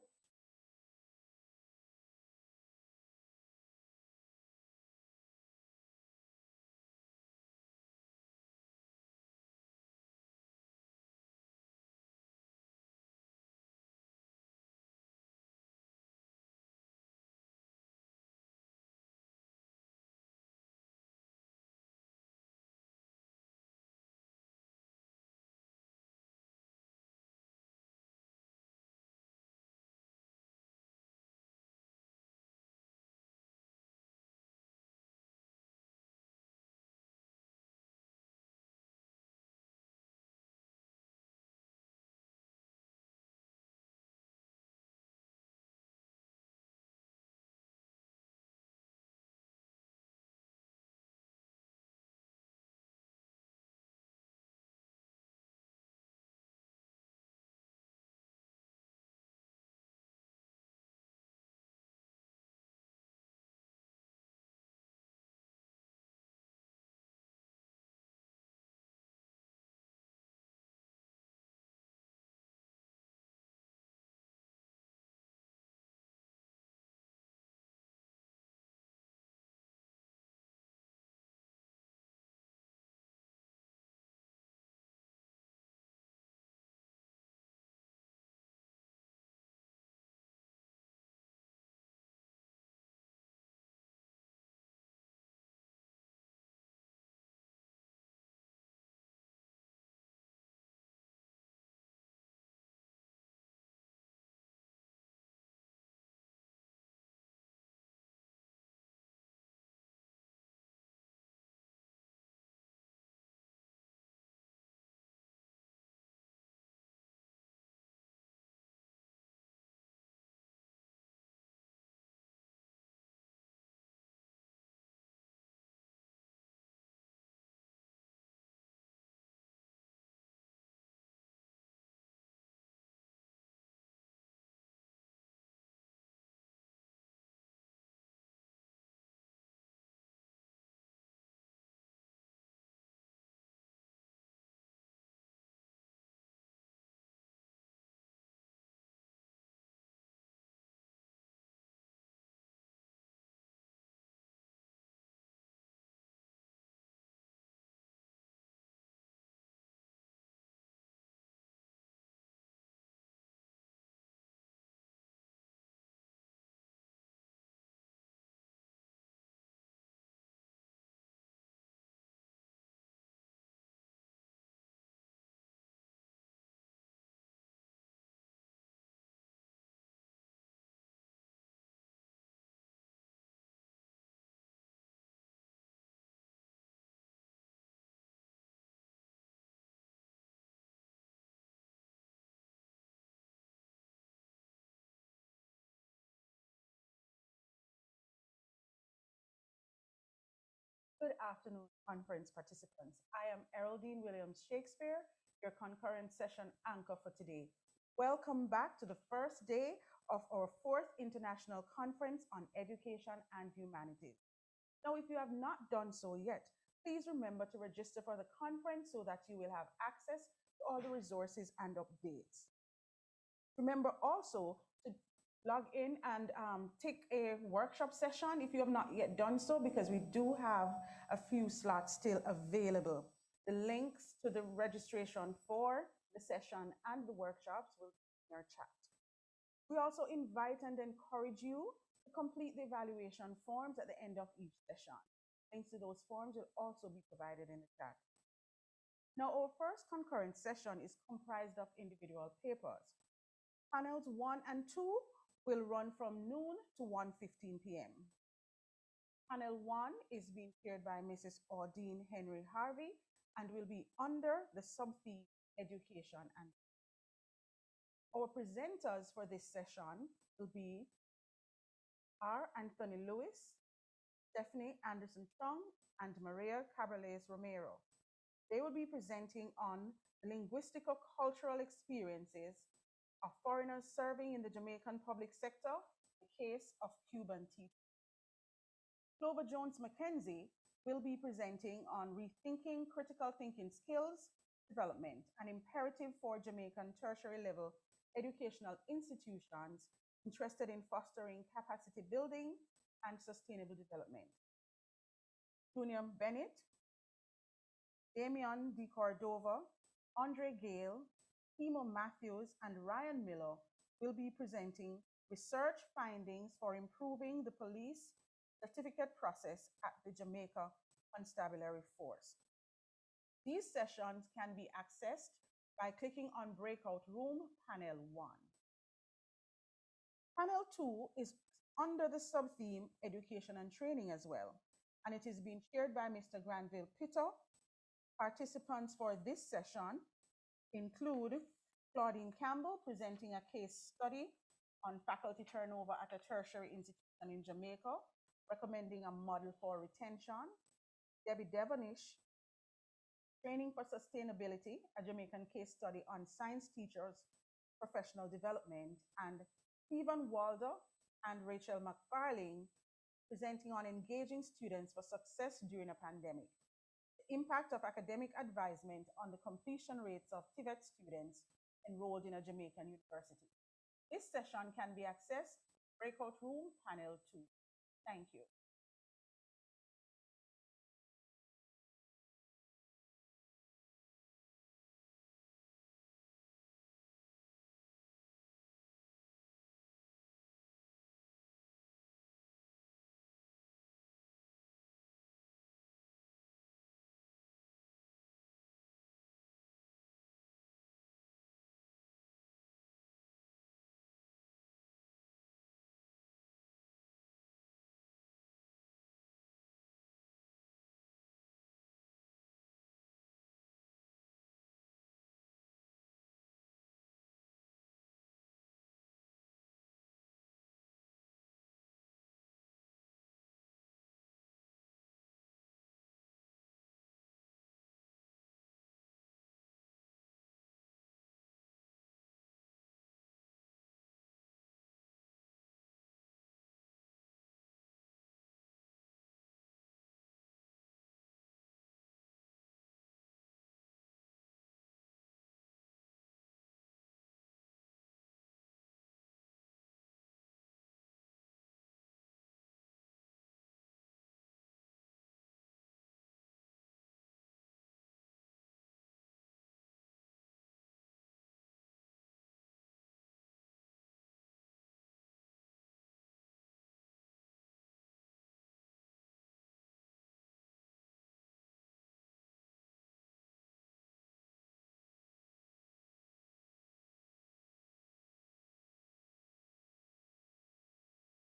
Good afternoon, conference participants. I am Eraldine Williams Shakespeare, your concurrent session anchor for today. Welcome back to the first day of our fourth International Conference on Education and Humanities. Now, if you have not done so yet, please remember to register for the conference so that you will have access to all the resources and updates. Remember also to log in and take a workshop session if you have not yet done so, because we do have a few slots still available. The links to the registration for the session and the workshops will be in our chat. We also invite and encourage you to complete the evaluation forms at the end of each session. Links to those forms will also be provided in the chat. Now, our first concurrent session is comprised of individual papers. Panels 1 and 2 will run from noon to 1:15 p.m. Panel 1 is being chaired by Mrs. Audine Henry Harvey and will be under the subtheme Education and. Our presenters for this session will be R. Anthony Lewis, Stephanie Anderson Chung, and Maria Cabrales Romero. They will be presenting on linguistico-cultural experiences of foreigners serving in the Jamaican public sector, the case of Cuban teachers. Clover Jones Mackenzie will be presenting on rethinking critical thinking skills development, an imperative for Jamaican tertiary level educational institutions interested in fostering capacity building and sustainable development. Junior Bennett, Damian De Cordova, Andre Gale, Timo Matthews, and Ryan Miller will be presenting research findings for improving the police certificate process at the Jamaica Constabulary Force. These sessions can be accessed by clicking on Breakout Room Panel 1. Panel 2 is under the sub-theme Education and Training as well, and it is being chaired by Mr. Granville Pitter. Participants for this session include Claudine Campbell presenting a case study on faculty turnover at a tertiary institution in Jamaica, recommending a model for retention. Debbie Devonish, Training for Sustainability, a Jamaican case study on science teachers' professional development, and Stephen Walder and Rachel McFarling presenting on engaging students for success during a pandemic. The impact of academic advisement on the completion rates of TVET students enrolled in a Jamaican university. This session can be accessed Breakout Room Panel 2. Thank you.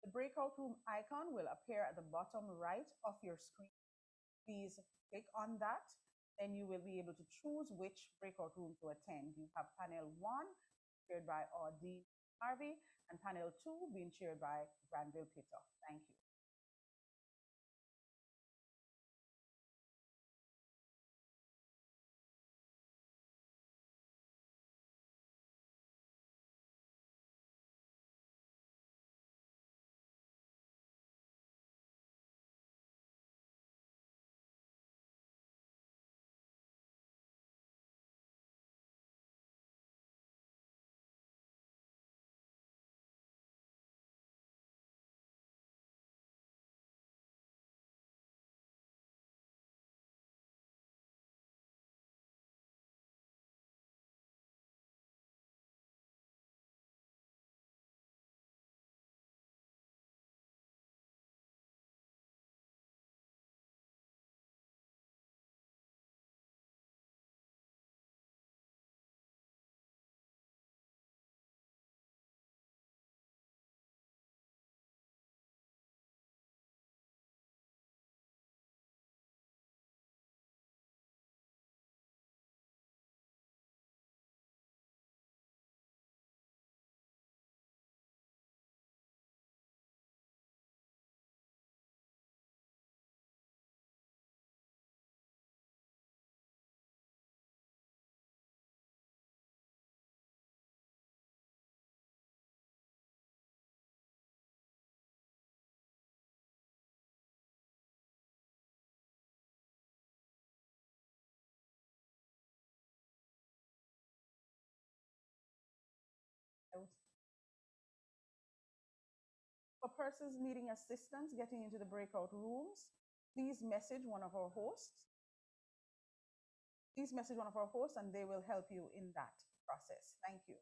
The breakout room icon will appear at the bottom right of your screen. Please click on that, then you will be able to choose which breakout room to attend. You have panel 1 chaired by Dean Harvey and panel 2 being chaired by Granville Pitter. Thank you. persons needing assistance getting into the breakout rooms, please message one of our hosts. Please message one of our hosts and they will help you in that process. Thank you.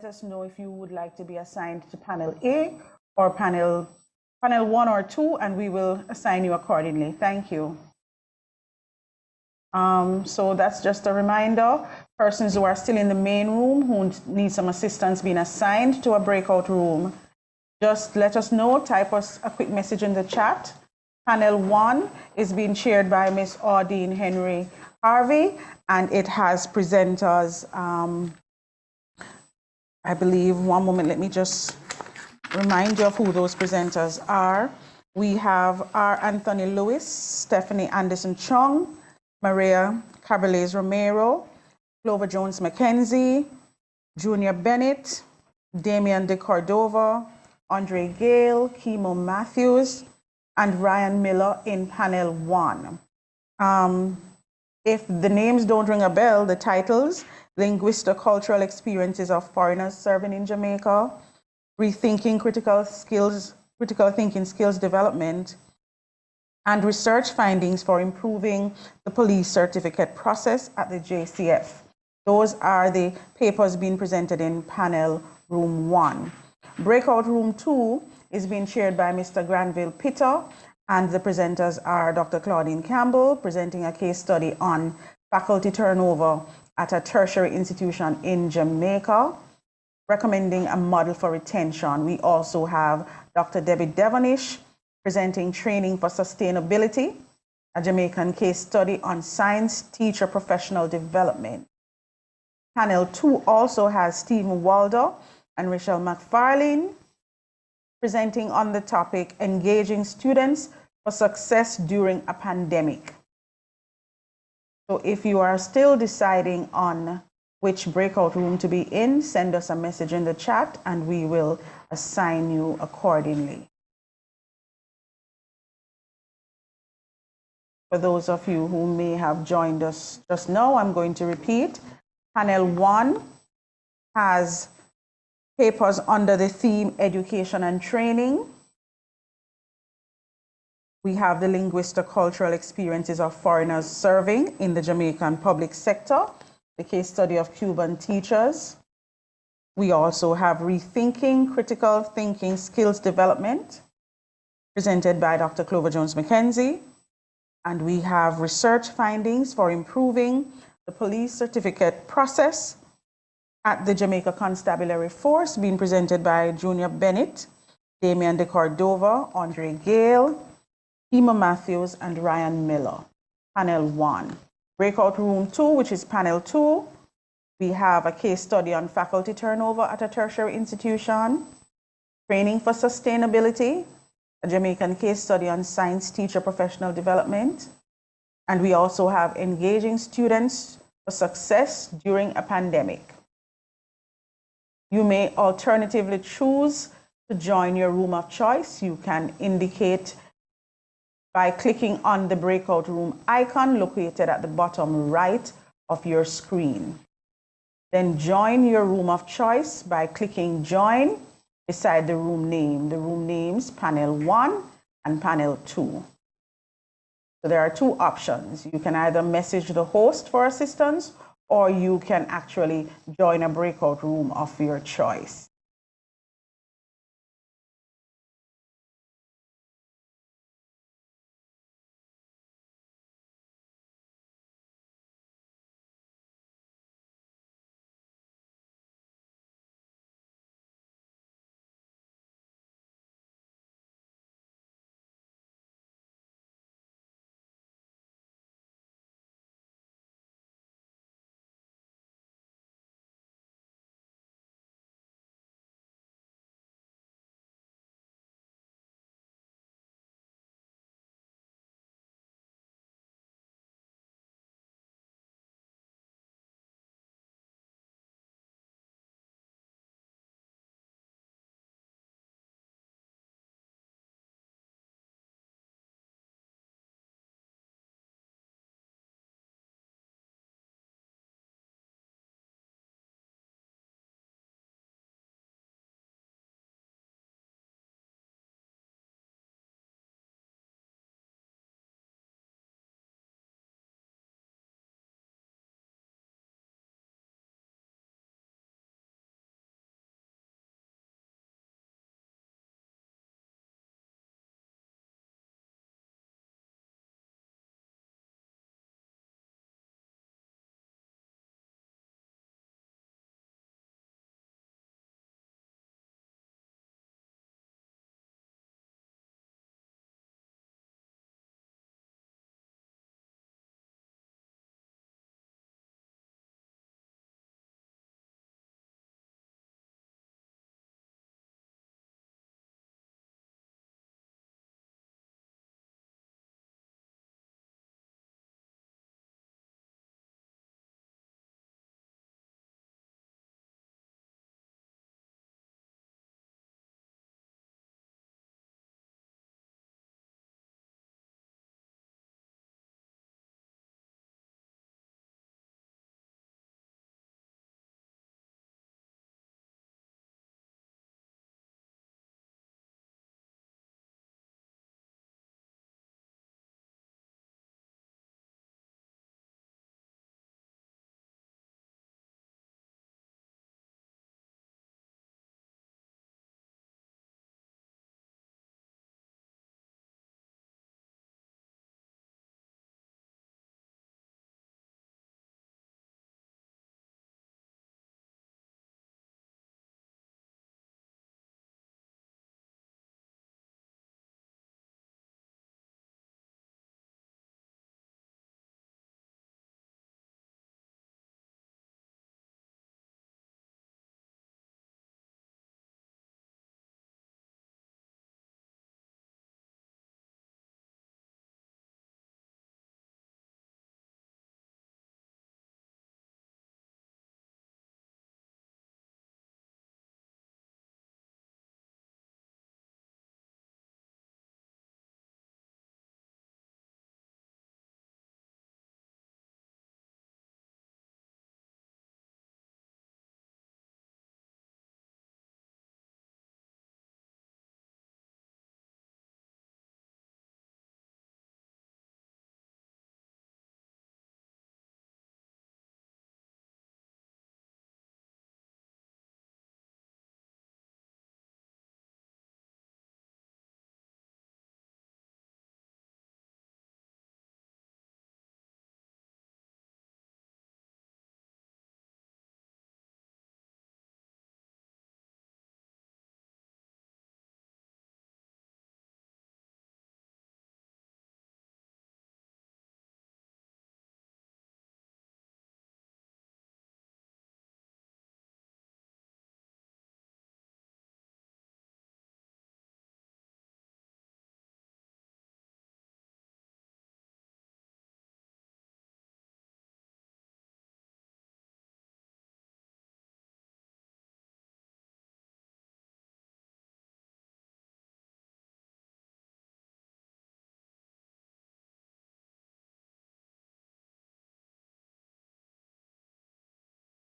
Let us know if you would like to be assigned to panel A or panel 1 or 2, and we will assign you accordingly. Thank you. So that's just a reminder. Persons who are still in the main room who need some assistance being assigned to a breakout room, just let us know, type us a quick message in the chat. Panel 1 is being chaired by Ms. Audine Henry Harvey, and it has presenters, I believe, one moment, let me just remind you of who those presenters are. We have R. Anthony Lewis, Stephanie Anderson Chung, Maria Cabrales Romero, Clover Jones McKenzie, Junior Bennett, Damian De Cordova, Andre Gale, Kimo Matthews, and Ryan Miller in panel 1. If the names don't ring a bell, the titles: Linguisto-Cultural Experiences of Foreigners Serving in Jamaica, Rethinking Critical Thinking Skills Development, and Research Findings for Improving the Police Certificate Process at the JCF. Those are the papers being presented in panel room 1. Breakout room 2 is being chaired by Mr. Granville Pitter, and the presenters are Dr. Claudine Campbell, presenting a case study on faculty turnover at a tertiary institution in Jamaica, recommending a model for retention. We also have Dr. Debbie Devonish, presenting Training for Sustainability, a Jamaican case study on science teacher professional development. Panel 2 also has Stephen Walder and Rachel McFarlane, presenting on the topic Engaging Students for Success During a Pandemic. So if you are still deciding on which breakout room to be in, send us a message in the chat and we will assign you accordingly. For those of you who may have joined us just now, I'm going to repeat. Panel 1 has papers under the theme Education and Training. We have the Linguisto-Cultural Experiences of Foreigners Serving in the Jamaican Public Sector, the case study of Cuban teachers. We also have Rethinking Critical Thinking Skills Development, presented by Dr. Clover Jones McKenzie. And we have Research Findings for Improving the Police Certificate Process at the Jamaica Constabulary Force, being presented by Junior Bennett, Damian De Cordova, Andre Gale, Kimo Matthews, and Ryan Miller. Panel 1. Breakout room 2, which is panel 2, we have a case study on faculty turnover at a tertiary institution, Training for Sustainability, a Jamaican case study on science teacher professional development, and we also have Engaging Students for Success During a Pandemic. You may alternatively choose to join your room of choice. You can indicate by clicking on the breakout room icon located at the bottom right of your screen. Then join your room of choice by clicking Join beside the room name. The room names panel 1 and panel 2. So there are two options. You can either message the host for assistance, or you can actually join a breakout room of your choice.